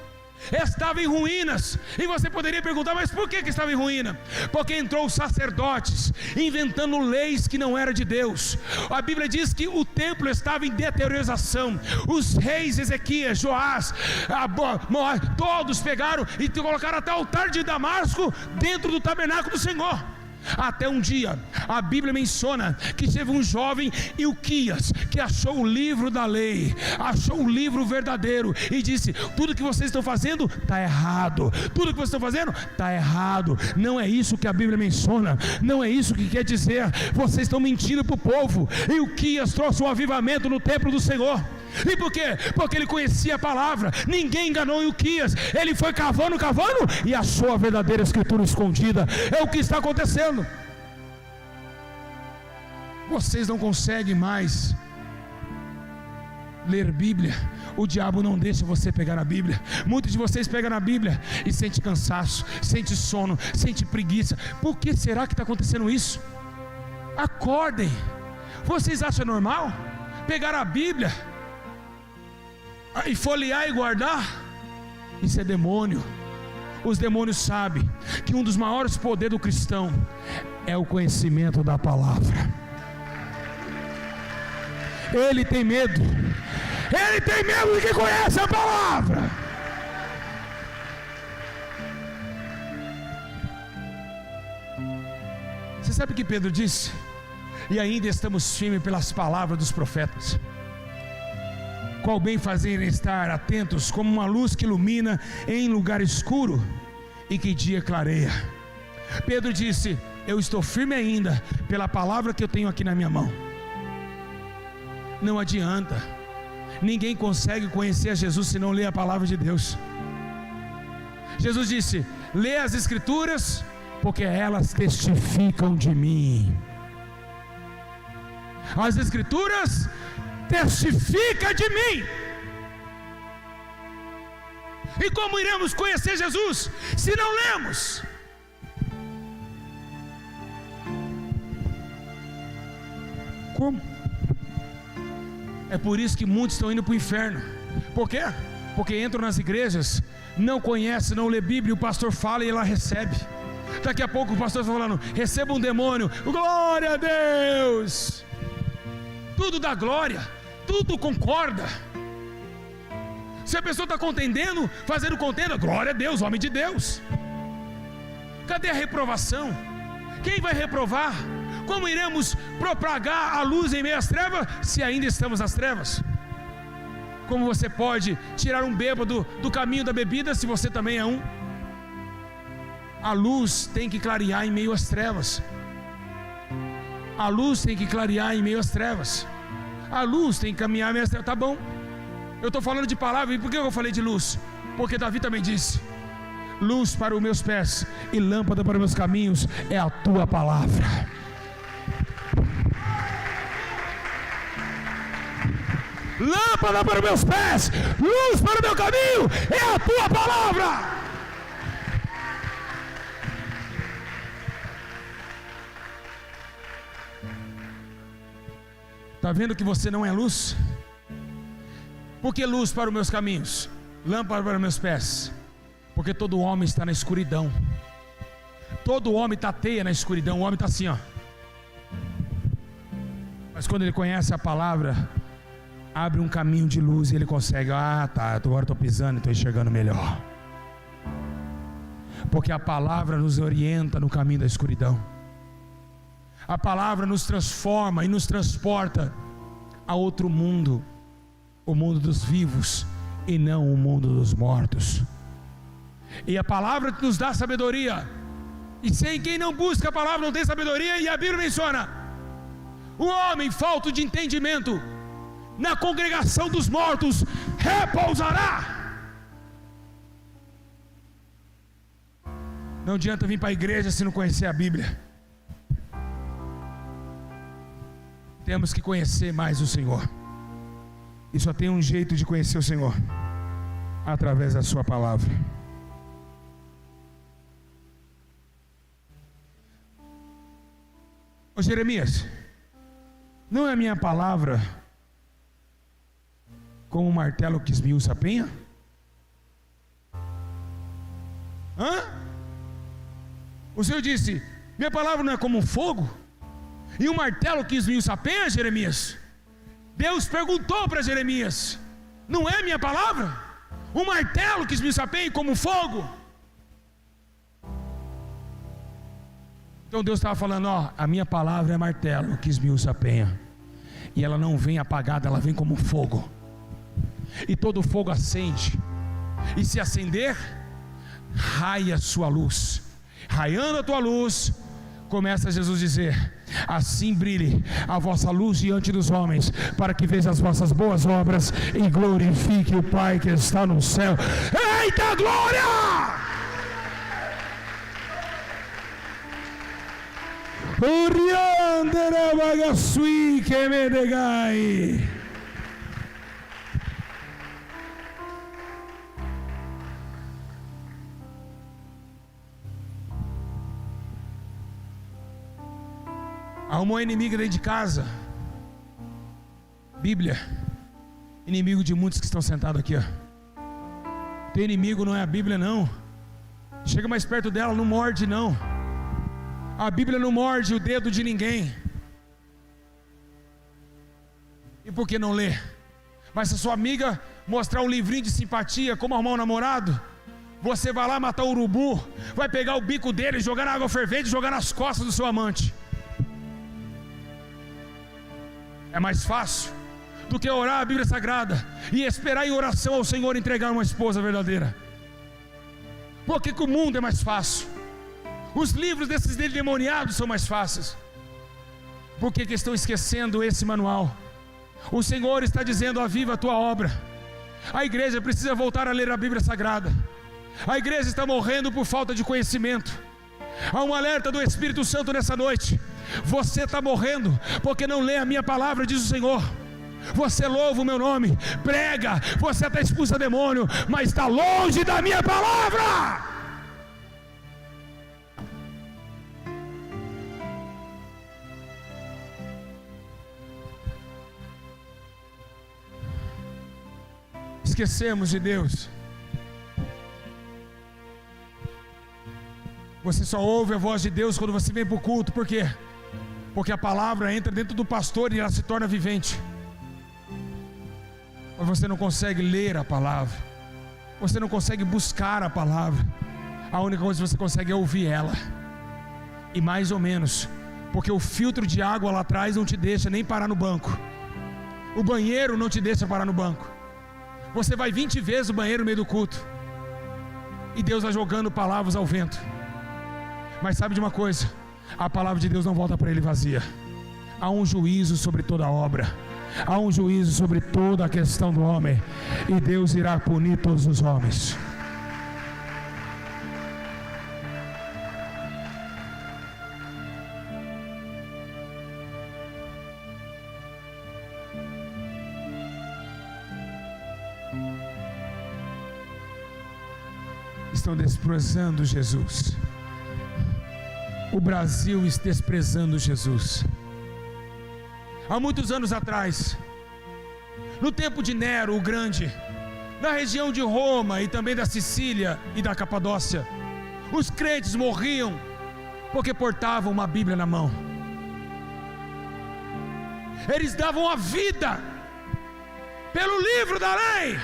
estava em ruínas, e você poderia perguntar: mas por que estava em ruína? Porque entrou os sacerdotes inventando leis que não eram de Deus. A Bíblia diz que o templo estava em deteriorização. Os reis Ezequias, Joás, todos pegaram e colocaram até o altar de Damasco dentro do tabernáculo do Senhor. Até um dia, a Bíblia menciona que teve um jovem, Ilquias, que achou o livro da lei, achou o livro verdadeiro e disse: tudo que vocês estão fazendo está errado, tudo que vocês estão fazendo está errado, não é isso que a Bíblia menciona, não é isso que quer dizer, vocês estão mentindo para o povo. Ilquias trouxe um avivamento no templo do Senhor. E por quê? Porque ele conhecia a palavra. Ninguém enganou Ilquias. Ele foi cavando e achou a verdadeira escritura escondida. É o que está acontecendo. Vocês não conseguem mais ler Bíblia. O diabo não deixa você pegar na Bíblia. Muitos de vocês pegam na Bíblia e sente cansaço, sente sono, sente preguiça. Por que será que está acontecendo isso? Acordem. Vocês acham normal pegar a Bíblia e folhear e guardar? Isso é demônio. Os demônios sabem que um dos maiores poderes do cristão é o conhecimento da palavra. Ele tem medo de quem conhece a palavra. Você sabe o que Pedro disse? E ainda estamos firmes pelas palavras dos profetas. Qual bem fazer estar atentos, como uma luz que ilumina em lugar escuro e que dia clareia. Pedro disse: eu estou firme ainda pela palavra que eu tenho aqui na minha mão. Não adianta, ninguém consegue conhecer a Jesus se não lê a palavra de Deus. Jesus disse: lê as Escrituras, porque elas testificam de mim. As Escrituras testifica de mim. E como iremos conhecer Jesus se não lemos? Como? É por isso que muitos estão indo para o inferno. Por quê? Porque entram nas igrejas, não conhecem, não lê Bíblia, o pastor fala e ela recebe. Daqui a pouco o pastor está falando: receba um demônio, glória a Deus. Tudo dá glória, tudo concorda. Se a pessoa está contendendo, fazendo contenda, glória a Deus, homem de Deus. Cadê a reprovação? Quem vai reprovar? Como iremos propagar a luz em meio às trevas, se ainda estamos nas trevas? Como você pode tirar um bêbado do caminho da bebida, se você também é um? A luz tem que clarear em meio às trevas. A luz tem que clarear em meio às trevas. A luz tem que caminhar em meio às trevas. Tá bom, eu estou falando de palavra. E por que eu falei de luz? Porque Davi também disse: luz para os meus pés e lâmpada para os meus caminhos é a tua palavra. Lâmpada para os meus pés, luz para o meu caminho é a tua palavra. Está vendo que você não é luz? Por que luz para os meus caminhos? lâmpada para meus pés. Porque todo homem está na escuridão. Todo homem tateia na escuridão. O homem está assim, ó. Mas quando ele conhece a palavra, abre um caminho de luz e ele consegue. Ah, tá, agora estou pisando e estou enxergando melhor. Porque a palavra nos orienta no caminho da escuridão. A palavra nos transforma e nos transporta a outro mundo, o mundo dos vivos e não o mundo dos mortos. E a palavra nos dá sabedoria, e sem quem não busca a palavra não tem sabedoria. E a Bíblia menciona: o homem falto de entendimento na congregação dos mortos repousará. Não adianta vir para a igreja se não conhecer a Bíblia. Temos que conhecer mais o Senhor. E só tem um jeito de conhecer o Senhor: através da sua palavra. Ô Jeremias, não é a minha palavra como um martelo que esmiuça a penha? O Senhor disse: minha palavra não é como um fogo e um martelo que esmiuça a penha, Jeremias? Deus perguntou para Jeremias: não é minha palavra um martelo que esmiuça a penha como fogo? Então Deus estava falando: ó, a minha palavra é martelo que esmiuça a penha, e ela não vem apagada, ela vem como fogo. E todo fogo acende, e se acender, raia a sua luz. Raiando a tua luz, começa Jesus a dizer: assim brilhe a vossa luz diante dos homens, para que vejam as vossas boas obras e glorifique o Pai que está no céu. Eita glória! Oriandera bagasui que me degai. Arrumou inimigo dentro de casa. Bíblia. Inimigo de muitos que estão sentados aqui, ó. Teu inimigo não é a Bíblia, não. Chega mais perto dela, não morde, não. A Bíblia não morde o dedo de ninguém. E por que não ler? Mas se a sua amiga mostrar um livrinho de simpatia, como arrumar um namorado, você vai lá matar o urubu, vai pegar o bico dele, jogar na água fervente e jogar nas costas do seu amante. É mais fácil do que orar a Bíblia Sagrada e esperar em oração ao Senhor entregar uma esposa verdadeira. Por que o mundo é mais fácil? Os livros desses endemoniados são mais fáceis. Por que estão esquecendo esse manual? O Senhor está dizendo: aviva a tua obra. A igreja precisa voltar a ler a Bíblia Sagrada. A igreja está morrendo por falta de conhecimento. Há um alerta do Espírito Santo nessa noite. Você está morrendo porque não lê a minha palavra, diz o Senhor. Você louva o meu nome, prega, você até expulsa demônio, mas está longe da minha palavra. Esquecemos de Deus. Você só ouve a voz de Deus quando você vem para o culto. Por quê? Porque a palavra entra dentro do pastor e ela se torna vivente. Mas você não consegue ler a palavra, você não consegue buscar a palavra. A única coisa que você consegue é ouvir ela. E mais ou menos, porque o filtro de água lá atrás não te deixa nem parar no banco. O banheiro não te deixa parar no banco. Você vai 20 vezes no banheiro no meio do culto, e Deus vai jogando palavras ao vento. Mas sabe de uma coisa? A palavra de Deus não volta para ele vazia. Há um juízo sobre toda a obra. Há um juízo sobre toda a questão do homem. E Deus irá punir todos os homens. Estão desprezando Jesus. O Brasil está desprezando Jesus. Há muitos anos atrás, no tempo de Nero o Grande, na região de Roma e também da Sicília e da Capadócia, os crentes morriam porque portavam uma Bíblia na mão. Eles davam a vida pelo livro da lei.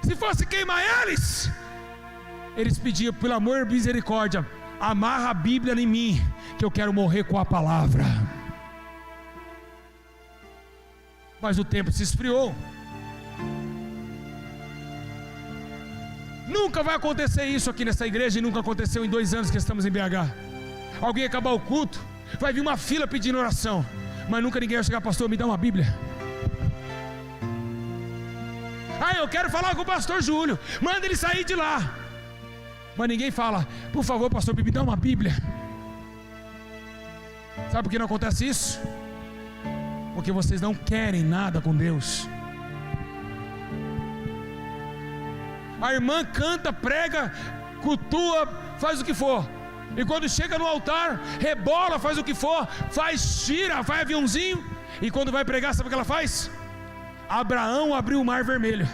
Se fosse queimar eles pediam, pelo amor e misericórdia, amarra a Bíblia em mim, que eu quero morrer com a palavra. Mas o tempo se esfriou. Nunca vai acontecer isso aqui nessa igreja, e nunca aconteceu em 2 anos que estamos em BH. Alguém acabar o culto, vai vir uma fila pedindo oração, mas nunca ninguém vai chegar: pastor, me dá uma Bíblia. Eu quero falar com o pastor Júlio, manda ele sair de lá. Mas ninguém fala: por favor, pastor, me dá uma Bíblia. Sabe por que não acontece isso? Porque vocês não querem nada com Deus. A irmã canta, prega, cultua, faz o que for, e quando chega no altar, rebola, faz o que for, faz tira, faz aviãozinho, e quando vai pregar, sabe o que ela faz? Abraão abriu o mar vermelho,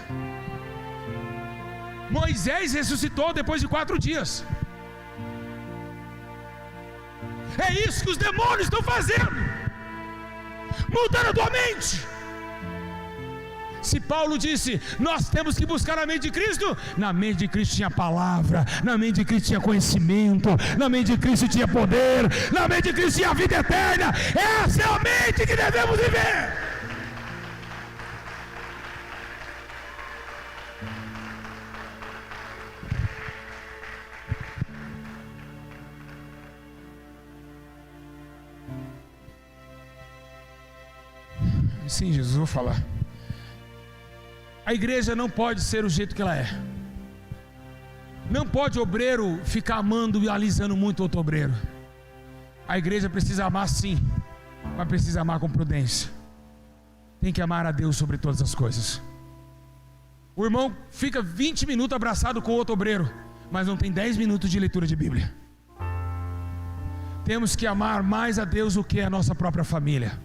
Moisés ressuscitou depois de 4 dias. É isso que os demônios estão fazendo, mudando a tua mente. Se Paulo disse: nós temos que buscar a mente de Cristo, na mente de Cristo tinha palavra, na mente de Cristo tinha conhecimento, na mente de Cristo tinha poder, na mente de Cristo tinha vida eterna. Essa é a mente que devemos viver. Sim, Jesus, vou falar. A igreja não pode ser o jeito que ela é. Não pode obreiro ficar amando e alisando muito outro obreiro. A igreja precisa amar sim, mas precisa amar com prudência. Tem que amar a Deus sobre todas as coisas. O irmão fica 20 minutos abraçado com outro obreiro, mas não tem 10 minutos de leitura de Bíblia. Temos que amar mais a Deus do que a nossa própria família.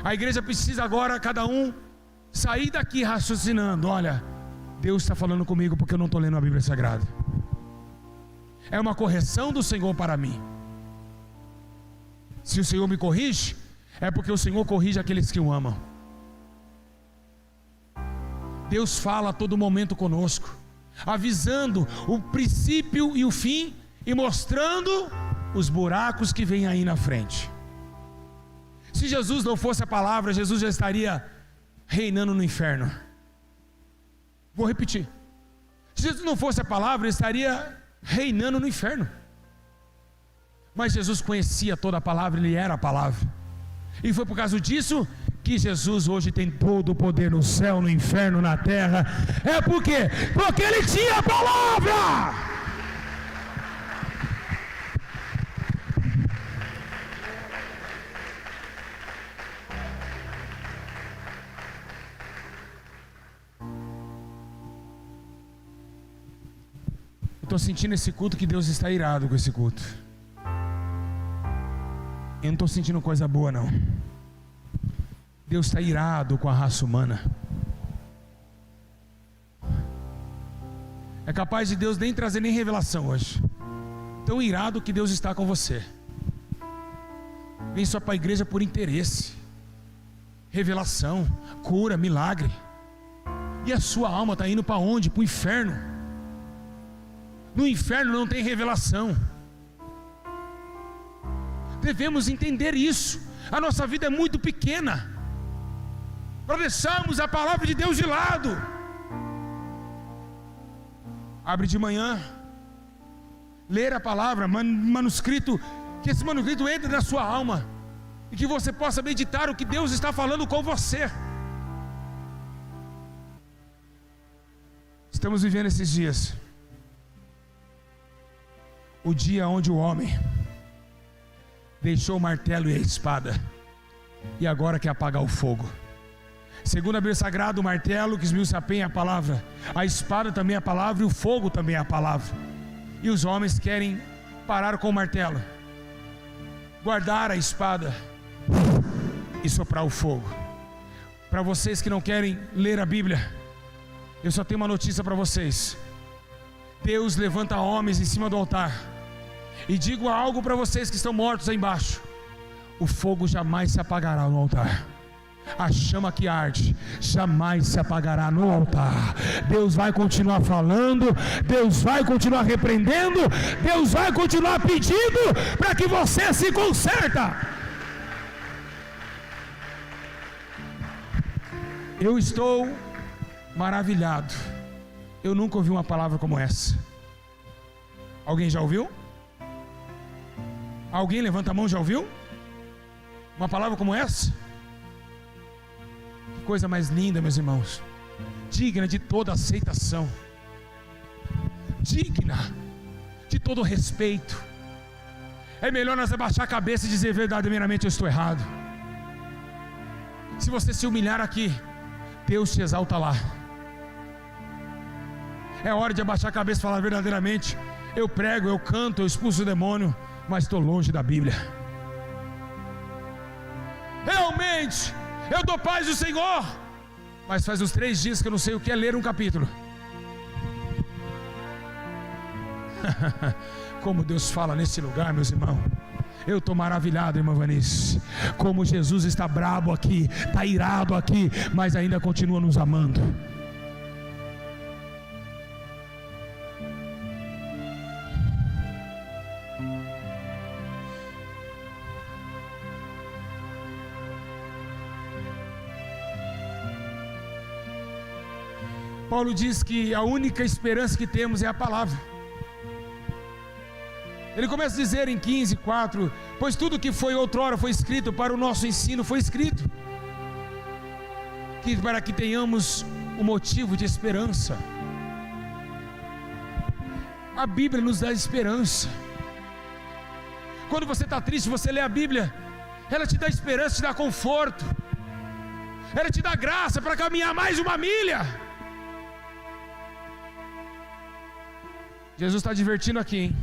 A igreja precisa agora, cada um, sair daqui raciocinando: olha, Deus está falando comigo porque eu não estou lendo a Bíblia Sagrada. É uma correção do Senhor para mim. Se o Senhor me corrige, é porque o Senhor corrige aqueles que o amam. Deus fala a todo momento conosco, avisando o princípio e o fim, e mostrando os buracos que vêm aí na frente. Se Jesus não fosse a palavra, Jesus já estaria reinando no inferno. Vou repetir: se Jesus não fosse a palavra, ele estaria reinando no inferno. Mas Jesus conhecia toda a palavra, ele era a palavra, e foi por causa disso que Jesus hoje tem todo o poder no céu, no inferno, na terra. É porque ele tinha a palavra. Estou sentindo esse culto que Deus está irado com esse culto. Eu não estou sentindo coisa boa não. Deus está irado com a raça humana. É capaz de Deus nem trazer nem revelação hoje. Tão irado que Deus está com você. Vem só para a igreja por interesse, revelação, cura, milagre. E a sua alma está indo para onde? Para o inferno. No inferno não tem revelação. Devemos entender isso. A nossa vida é muito pequena para deixarmos a palavra de Deus de lado. Abre de manhã, ler a palavra, manuscrito, que esse manuscrito entre na sua alma, e que você possa meditar o que Deus está falando com você. Estamos vivendo esses dias, o dia onde o homem deixou o martelo e a espada, e agora quer apagar o fogo. Segundo a Bíblia Sagrada, o martelo que esmiuça a penha é a palavra, a espada também é a palavra, e o fogo também é a palavra. E os homens querem parar com o martelo, guardar a espada e soprar o fogo. Para vocês que não querem ler a Bíblia, eu só tenho uma notícia para vocês: Deus levanta homens em cima do altar. E digo algo para vocês que estão mortos aí embaixo: o fogo jamais se apagará no altar. A chama que arde jamais se apagará no altar. Deus vai continuar falando, Deus vai continuar repreendendo, Deus vai continuar pedindo para que você se conserta. Eu estou maravilhado. Eu nunca ouvi uma palavra como essa. Alguém já ouviu? Alguém levanta a mão, já ouviu? Uma palavra como essa? Que coisa mais linda, meus irmãos. Digna de toda aceitação. Digna de todo respeito. É melhor nós abaixar a cabeça e dizer verdadeiramente: eu estou errado. Se você se humilhar aqui, Deus te exalta lá. É hora de abaixar a cabeça e falar: verdadeiramente, eu prego, eu canto, eu expulso o demônio, mas estou longe da Bíblia. Realmente, eu dou paz do Senhor, mas faz uns 3 dias que eu não sei o que é ler um capítulo. Como Deus fala nesse lugar, meus irmãos. Eu estou maravilhado, irmã Vanice. Como Jesus está brabo aqui, está irado aqui, mas ainda continua nos amando. Paulo diz que a única esperança que temos é a palavra. Ele começa a dizer em 15:4: pois tudo que foi outrora foi escrito para o nosso ensino, foi escrito para que tenhamos um motivo de esperança. A Bíblia nos dá esperança. Quando você está triste, você lê a Bíblia, ela te dá esperança, te dá conforto, ela te dá graça para caminhar mais uma milha. Jesus está divertindo aqui, hein?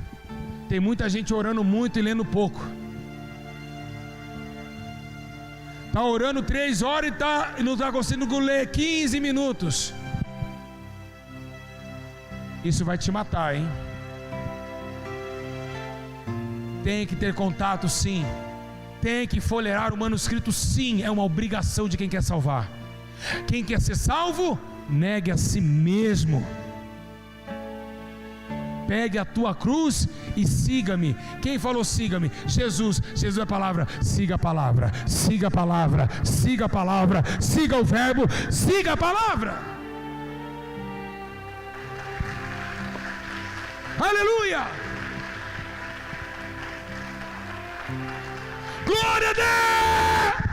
Tem muita gente orando muito e lendo pouco. Está orando 3 horas e não está conseguindo ler 15 minutos. Isso vai te matar, hein? Tem que ter contato, sim. Tem que folhear o manuscrito, sim. É uma obrigação de quem quer salvar. Quem quer ser salvo, negue a si mesmo. Pegue a tua cruz e siga-me. Quem falou siga-me? Jesus. Jesus é a palavra. Siga a palavra, siga a palavra, siga a palavra, siga o verbo, siga a palavra. Aleluia! Glória a Deus!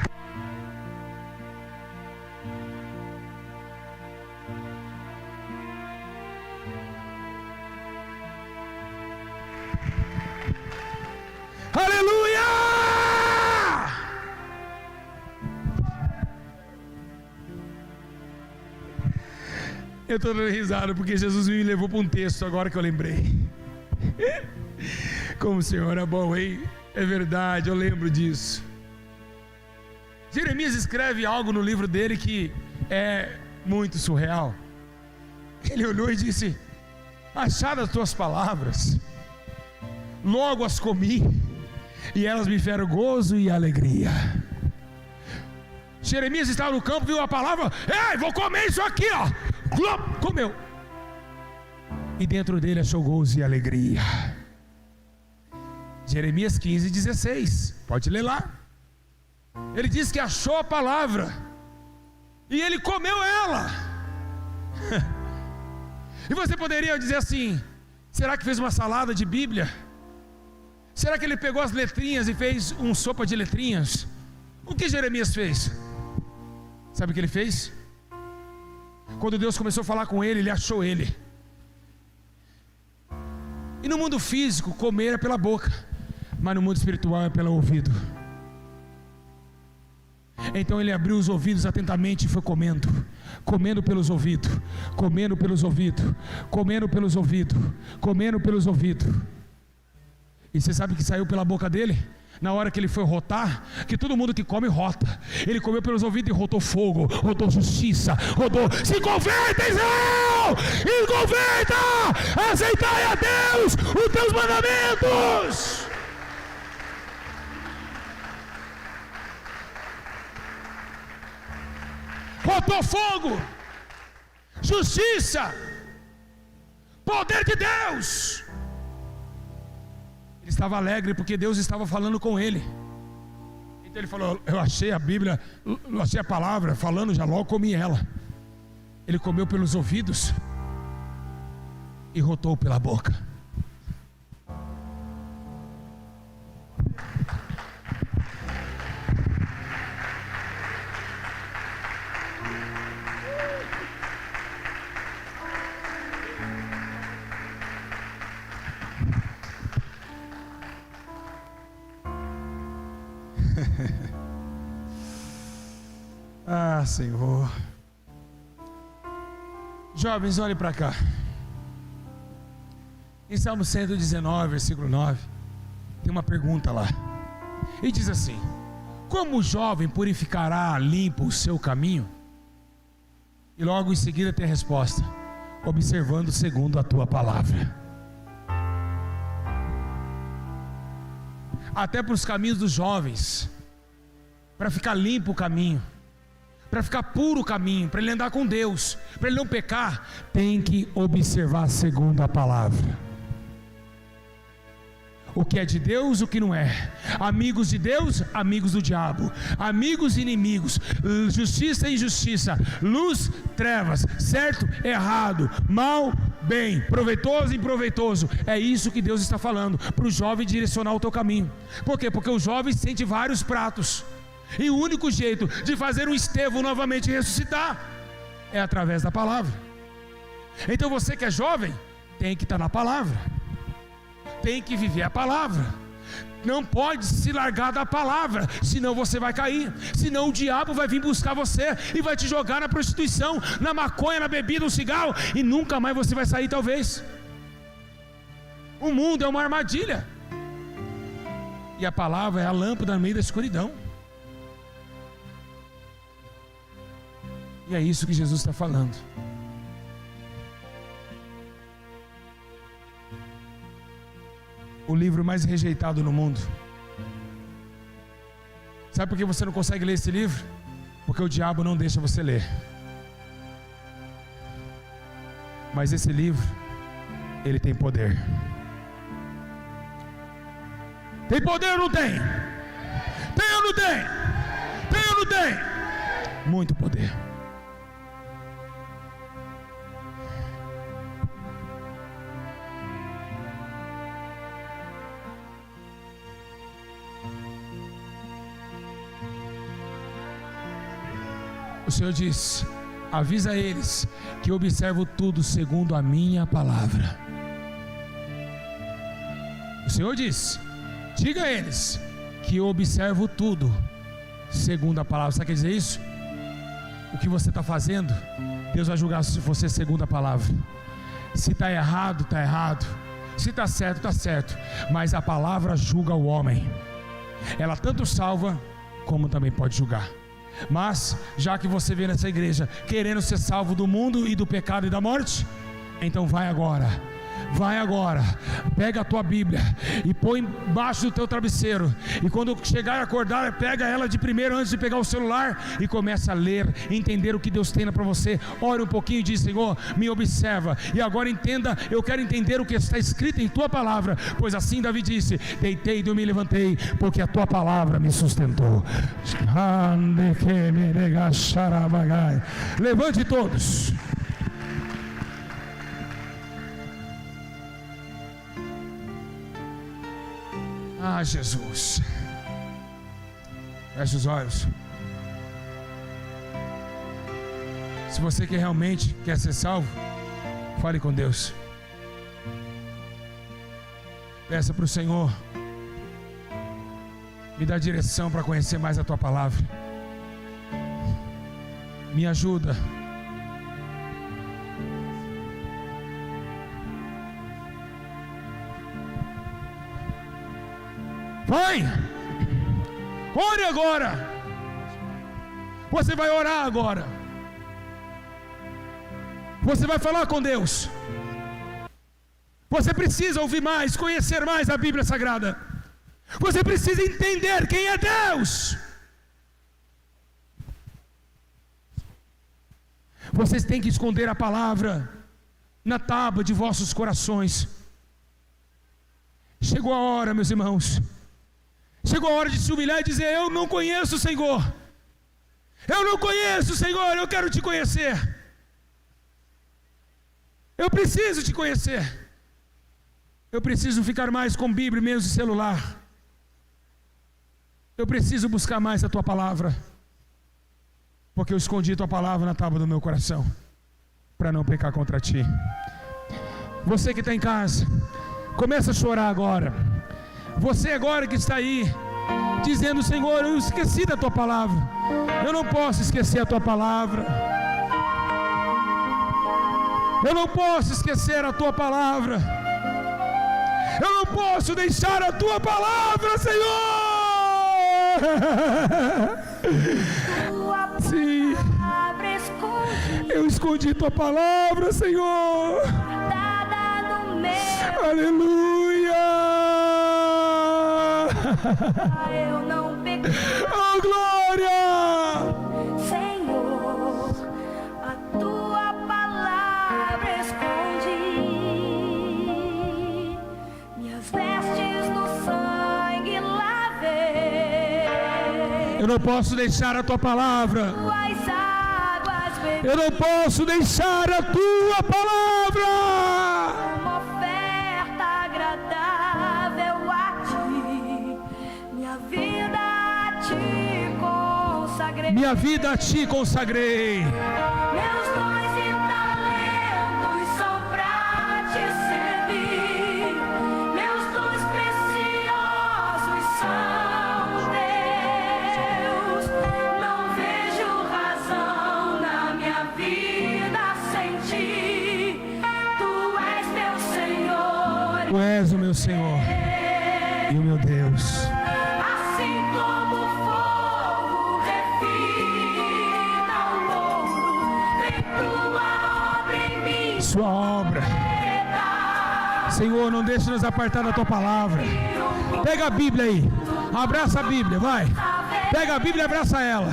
Aleluia! Eu estou dando risada porque Jesus me levou para um texto agora que eu lembrei. Como o Senhor é bom, hein? É verdade, eu lembro disso. Jeremias escreve algo no livro dele que é muito surreal. Ele olhou e disse: achadas as tuas palavras, logo as comi, e elas me deram gozo e alegria. Jeremias estava no campo, viu a palavra: ei, vou comer isso aqui, ó. Comeu, e dentro dele achou gozo e alegria. Jeremias 15:16, pode ler lá. Ele diz que achou a palavra e ele comeu ela. E você poderia dizer assim: será que fez uma salada de Bíblia? Será que ele pegou as letrinhas e fez uma sopa de letrinhas? O que Jeremias fez? Sabe o que ele fez? Quando Deus começou a falar com ele, ele achou ele. E no mundo físico, comer é pela boca, mas no mundo espiritual é pelo ouvido. Então ele abriu os ouvidos atentamente e foi comendo. Comendo pelos ouvidos, comendo pelos ouvidos, comendo pelos ouvidos, comendo pelos ouvidos. E você sabe o que saiu pela boca dele? Na hora que ele foi rotar, que todo mundo que come rota, ele comeu pelos ouvidos e rotou fogo, rotou justiça, rodou: se converta, Israel, e converta, aceitai a Deus os teus mandamentos. Rotou fogo, justiça, poder de Deus. Ele estava alegre porque Deus estava falando com ele. Então ele falou: eu achei a Bíblia, eu achei a palavra falando, já logo comi ela. Ele comeu pelos ouvidos e rotou pela boca. Ah, Senhor. Jovens, olhem para cá. Em Salmo 119, versículo 9, tem uma pergunta lá. E diz assim: como o jovem purificará limpo o seu caminho? E logo em seguida tem a resposta: observando segundo a tua palavra. Até para os caminhos dos jovens, para ficar limpo o caminho, para ficar puro o caminho, para ele andar com Deus, para ele não pecar, tem que observar segundo a palavra. O que é de Deus, o que não é. Amigos de Deus, amigos do diabo. Amigos e inimigos. Justiça e injustiça. Luz, trevas. Certo, errado. Mal, bem. Proveitoso e improveitoso. É isso que Deus está falando para o jovem direcionar o teu caminho. Por quê? Porque o jovem sente vários pratos. E o único jeito de fazer um Estevão novamente ressuscitar é através da palavra. Então você que é jovem, tem que estar na palavra, tem que viver a palavra. Não pode se largar da palavra, senão você vai cair. Senão o diabo vai vir buscar você e vai te jogar na prostituição, na maconha, na bebida, no cigarro, e nunca mais você vai sair, talvez. O mundo é uma armadilha, e a palavra é a lâmpada no meio da escuridão. E é isso que Jesus está falando. O livro mais rejeitado no mundo. Sabe por que você não consegue ler esse livro? Porque o diabo não deixa você ler. Mas esse livro, ele tem poder. Tem poder ou não tem? Tem ou não tem? Tem ou não tem? Muito poder. O Senhor diz: avisa eles que eu observo tudo segundo a minha palavra. O Senhor diz: diga a eles que eu observo tudo segundo a palavra. Sabe o que quer dizer isso? O que você está fazendo, Deus vai julgar você segundo a palavra. Se está errado, está errado. Se está certo, está certo. Mas a palavra julga o homem. Ela tanto salva, como também pode julgar. Mas, já que você veio nessa igreja querendo ser salvo do mundo e do pecado e da morte, então vai agora, pega a tua Bíblia e põe embaixo do teu travesseiro, e quando chegar e acordar, pega ela de primeiro antes de pegar o celular e começa a ler, entender o que Deus tem para você. Ore um pouquinho e diz: Senhor, me observa, e agora entenda, eu quero entender o que está escrito em tua palavra, pois assim Davi disse: deitei e eu me levantei, porque a tua palavra me sustentou. Levante todos. Ah, Jesus. Feche os olhos. Se você que realmente quer ser salvo, fale com Deus. Peça para o Senhor me dá direção para conhecer mais a tua palavra. Me ajuda. Vai, Ore agora. Você vai orar agora. Você vai falar com Deus. Você precisa ouvir mais, conhecer mais a Bíblia Sagrada. Você precisa entender quem é Deus. Vocês têm que esconder a palavra na tábua de vossos corações. Chegou a hora, meus irmãos. Chegou a hora de se humilhar e dizer: eu não conheço o Senhor. Eu não conheço o Senhor, eu quero te conhecer. Eu preciso te conhecer. Eu preciso ficar mais com Bíblia, menos de celular. Eu preciso buscar mais a tua palavra, porque eu escondi tua palavra na tábua do meu coração, para não pecar contra ti. Você que está em casa, começa a chorar agora. Você agora que está aí, dizendo: Senhor, eu esqueci da tua palavra. Eu não posso esquecer a tua palavra. Eu não posso esquecer a tua palavra. Eu não posso deixar a tua palavra, Senhor. Sim, eu escondi tua palavra, Senhor. Aleluia. Eu não pequei. Oh, glória. Senhor, a tua palavra escondi. Minhas vestes no sangue lavei. Eu não posso deixar a tua palavra. Tuas águas bebi. Eu não posso deixar a tua palavra. Uma oferta agradável a ti. Minha vida a ti consagrei. Minha vida a ti consagrei. Meus dons e talentos são pra te servir. Meus dons preciosos são teus. Não vejo razão na minha vida sem ti. Tu és meu Senhor. Tu és o meu Senhor e o meu Deus. Assim como o fogo refina o ouro, vem tua obra em mim. Sua obra, Senhor, não deixe nos apartar da tua palavra. Pega a Bíblia aí, abraça a Bíblia, vai. Pega a Bíblia e abraça ela.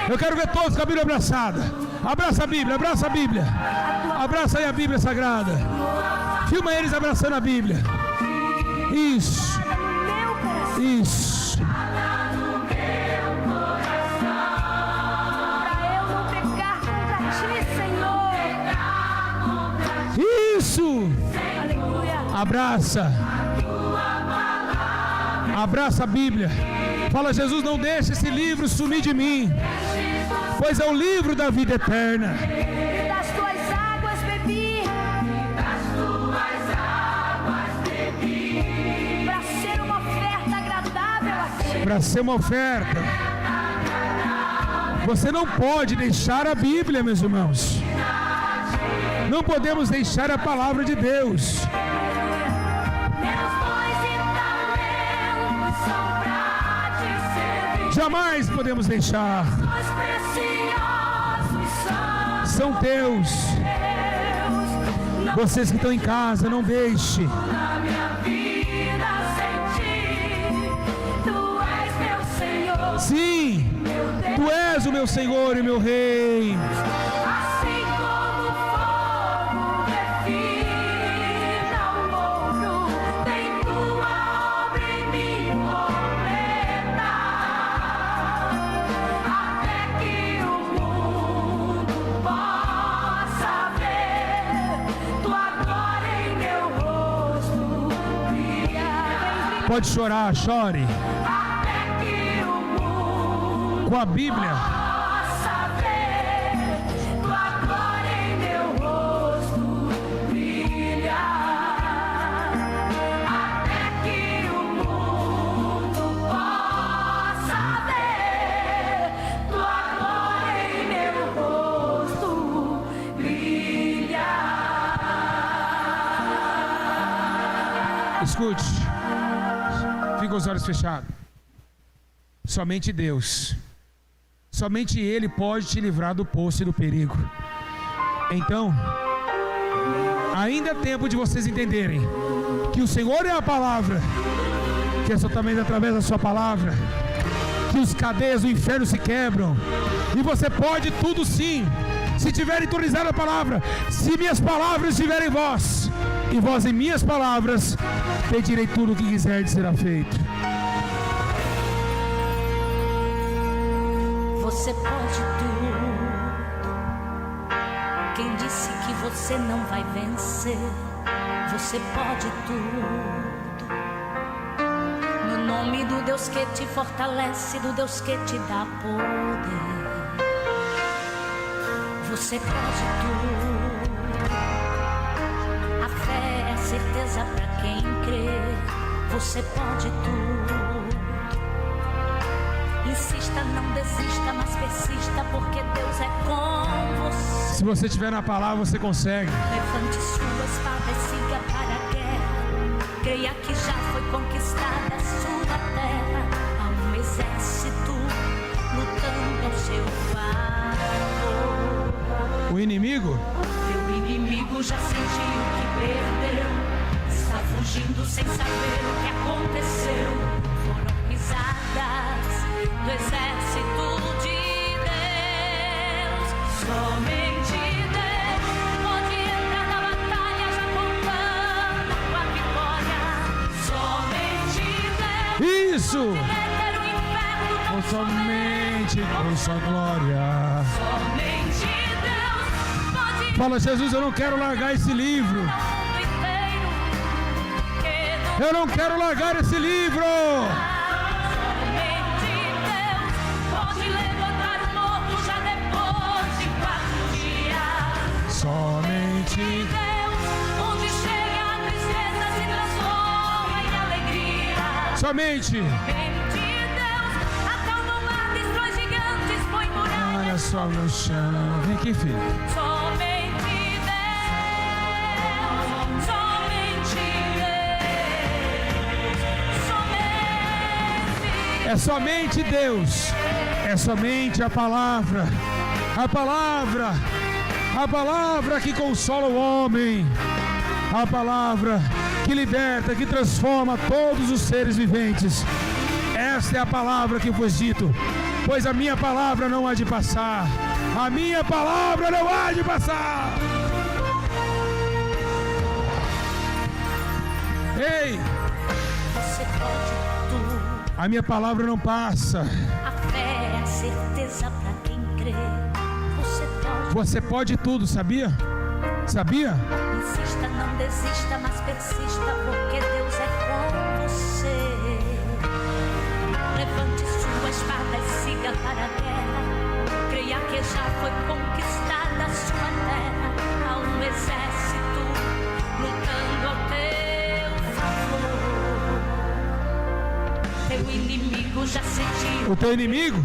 Eu quero ver todos com a Bíblia abraçada. Abraça a Bíblia, abraça a Bíblia. Abraça aí a Bíblia Sagrada. Filma eles abraçando a Bíblia. Isso, isso. Pra eu não pecar contra ti, Senhor. Isso. Aleluia. Abraça. Abraça a Bíblia. Fala: Jesus, não deixe esse livro sumir de mim, pois é o livro da vida eterna. Das tuas águas bebi. Pra ser uma oferta agradável a ti. Para ser uma oferta. Você não pode deixar a Bíblia, meus irmãos. Não podemos deixar a palavra de Deus. Meus dons e talentos são pra te servir. Jamais podemos deixar. Os preciosos São teus. são teus. Vocês que estão em casa, não deixe. Na minha vida sem ti. Tu és meu Senhor. Sim, Meu Deus. tu és o meu Senhor e meu Rei. Assim como o fogo refina o ouro, tem tua obra em mim completa. Até que o mundo possa ver tua glória em meu rosto brilhar. Pode chorar, chore. Até que o mundo Com a Bíblia, possa ver tua glória em meu rosto brilhar. Até que o mundo possa ver tua glória em meu rosto brilhar. escute. Fica os olhos fechados. Somente Deus, somente Ele pode te livrar do poço e do perigo. Então, ainda é tempo de vocês entenderem que o Senhor é a palavra, que é somente através da sua palavra que os cadeias do inferno se quebram, e você pode tudo sim, se tiver entonizado a palavra. Se minhas palavras estiverem em vós, e vós em minhas palavras, pedirei tudo o que quiserdes, será feito. Você pode tudo. Quem disse que você não vai vencer? Você pode tudo. No nome do Deus que te fortalece, do Deus que te dá poder. Você pode tudo. A fé é a certeza para quem crê. Você pode tudo. Insista, não desista, mas persista, porque Deus é com você. Se você estiver na palavra, você consegue. Levante sua espada e siga para a guerra. Creia que já foi conquistada a sua terra. Há um exército lutando ao seu favor. O inimigo? Teu inimigo já sentiu que perdeu. Está fugindo sem saber o que aconteceu. Foram pisadas do exército de Deus. Somente Deus pode entrar na batalha já contando com a vitória. Somente Deus Isso! pode deter o inferno tão Somente com sua glória. Somente Deus pode Fala, Jesus, eu não quero largar esse livro. o mundo inteiro. Que Eu não quero largar esse livro. Somente Deus pode levantar o morto já depois de 4 dias. Somente Deus, onde chega a tristeza se transforma em alegria. Somente. Somente Deus acalma o mar, destrói gigantes, põe Olha muralhas. só no chão. Vem aqui, filho. Somente Deus, somente Deus, somente. É somente Deus. É somente a palavra. A palavra. A palavra que consola o homem. A palavra que liberta, que transforma todos os seres viventes. Esta é a palavra que foi dito. Pois a minha palavra não há de passar. A minha palavra não há de passar. Ei, Você pode tudo. a minha palavra não passa. A fé é a certeza para quem crê. Você pode. Você pode tudo, sabia? Sabia? Insista, não desista, mas persista, porque Deus é com você. Levante sua espada e siga para a guerra. Creia que já foi conquistada a sua terra. Há um exército lutando ao teu favor. Teu inimigo já sentiu. O teu inimigo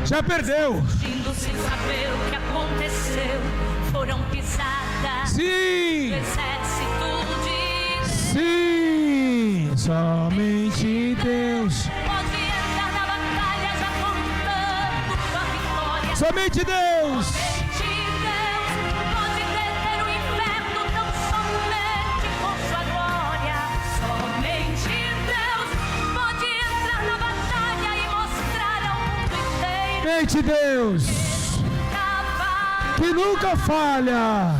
já perdeu. Fugindo sem saber o que aconteceu. Foram pisadas. Sim, Exército de sim, somente Deus. pode entrar na batalha já contando com a vitória. Somente Deus. Somente Deus pode deter o inferno tão somente com sua glória. Somente Deus pode entrar na batalha e mostrar ao mundo inteiro Somente Deus, capaz. que nunca falha.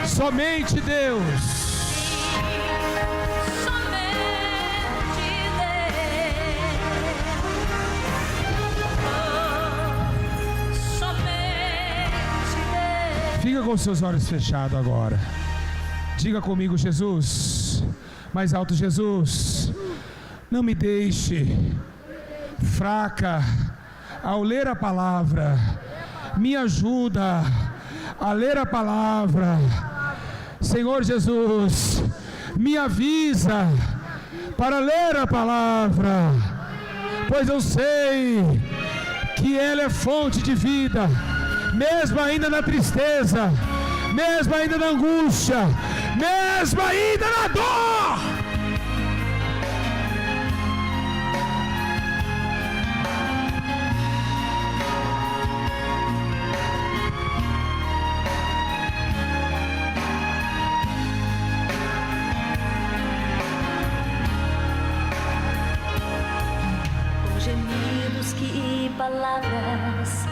Somente Deus. Fica com seus olhos fechados agora. Diga comigo, Jesus. Mais alto, Jesus. Não me deixe fraca ao ler a palavra. Me ajuda a ler a palavra. Senhor Jesus, me avisa para ler a palavra, pois eu sei que ela é fonte de vida, mesmo ainda na tristeza, mesmo ainda na angústia, mesmo ainda na dor. Gemidos que palavras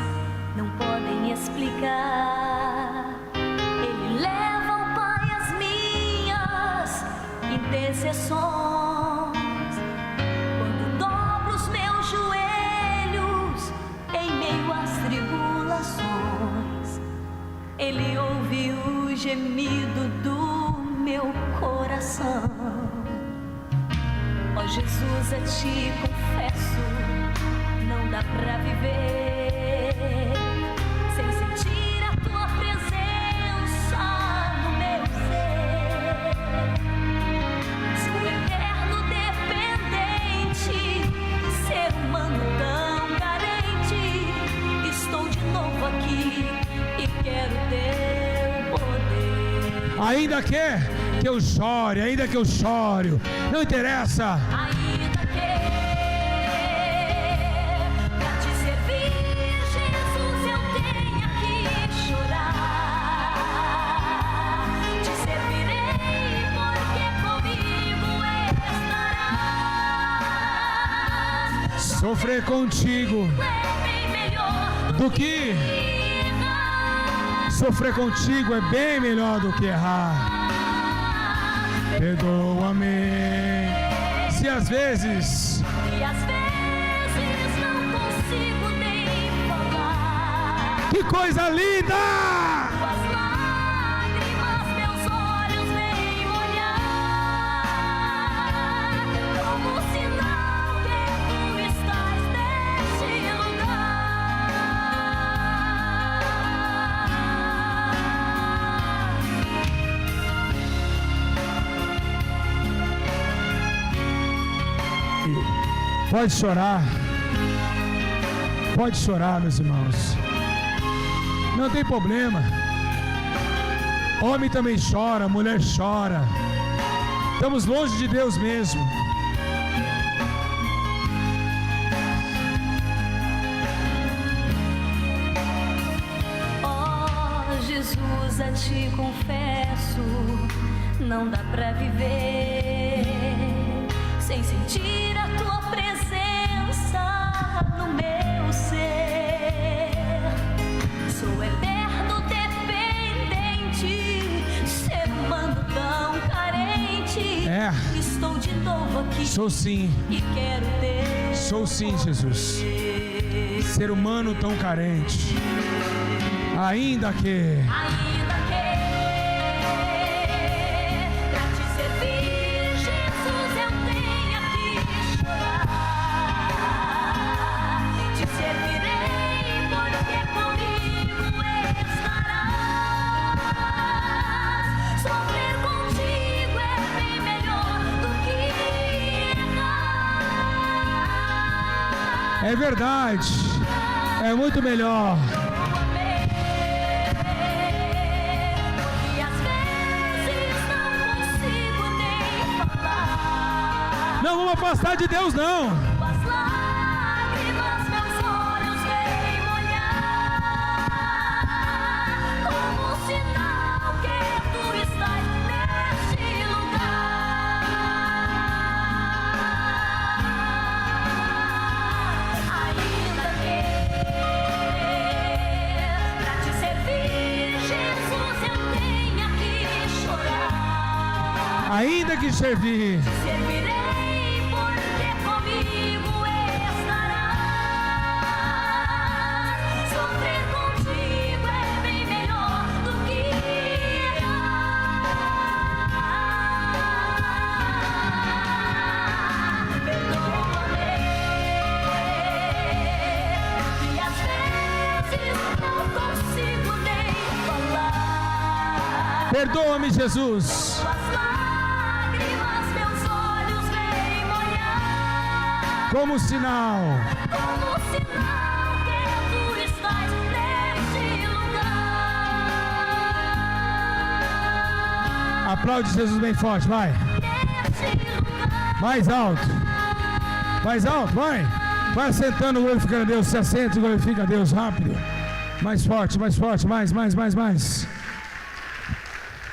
não podem explicar, Ele leva ao Pai as minhas intercessões. Quando dobro os meus joelhos em meio às tribulações, Ele ouve o gemido do meu coração. Ó Jesus, a Ti confesso, não dá pra viver sem sentir a Tua presença no meu ser. Sou eterno dependente, ser humano tão carente. Estou de novo aqui e quero Teu poder. Ainda que eu chore, ainda que eu chore, não interessa. Ainda que pra Te servir, Jesus, eu tenha que chorar. Te servirei porque comigo estarás. Sofrer contigo É bem melhor do que sofrer contigo é bem melhor do que errar. Perdoa-me se às vezes e às vezes não consigo nem falar. que coisa linda! Com as lágrimas meus olhos vêm molhar, como sinal que Tu estás neste lugar. Pode chorar, meus irmãos, não tem problema. Homem também chora, mulher chora. Estamos longe de Deus mesmo. Ó Jesus, a Ti confesso, não dá pra viver sem sentir a Tua presença no meu ser. Sou eterno dependente, ser humano tão carente. Estou de novo aqui. Sou sim. E quero ter. Sou sim, Jesus. Ser humano tão carente. Ainda que pra Te servir, Jesus, eu tenha que chorar. Te servirei porque comigo estarás. Sofrer contigo é bem melhor do que errar. é verdade, é muito melhor. E às vezes não consigo nem falar. Não vamos afastar de Deus, não. Com as lágrimas meus olhos vêm molhar, como sinal que Tu estás neste lugar. Ainda que pra Te servir, Jesus, eu tenha que chorar. Ainda que servir, Servirei porque comigo estarás. Sofrer contigo é bem melhor do que errar. Perdoa-me, Jesus. Tuas lágrimas meus olhos vêm molhar. Como sinal. Como sinal que tu estás neste lugar. Aplaude Jesus bem forte, vai. Neste lugar. Mais alto. Mais alto, vai. Vai sentando, glorificando a Deus. Se assenta e glorifica a Deus rápido. Mais forte, mais, mais.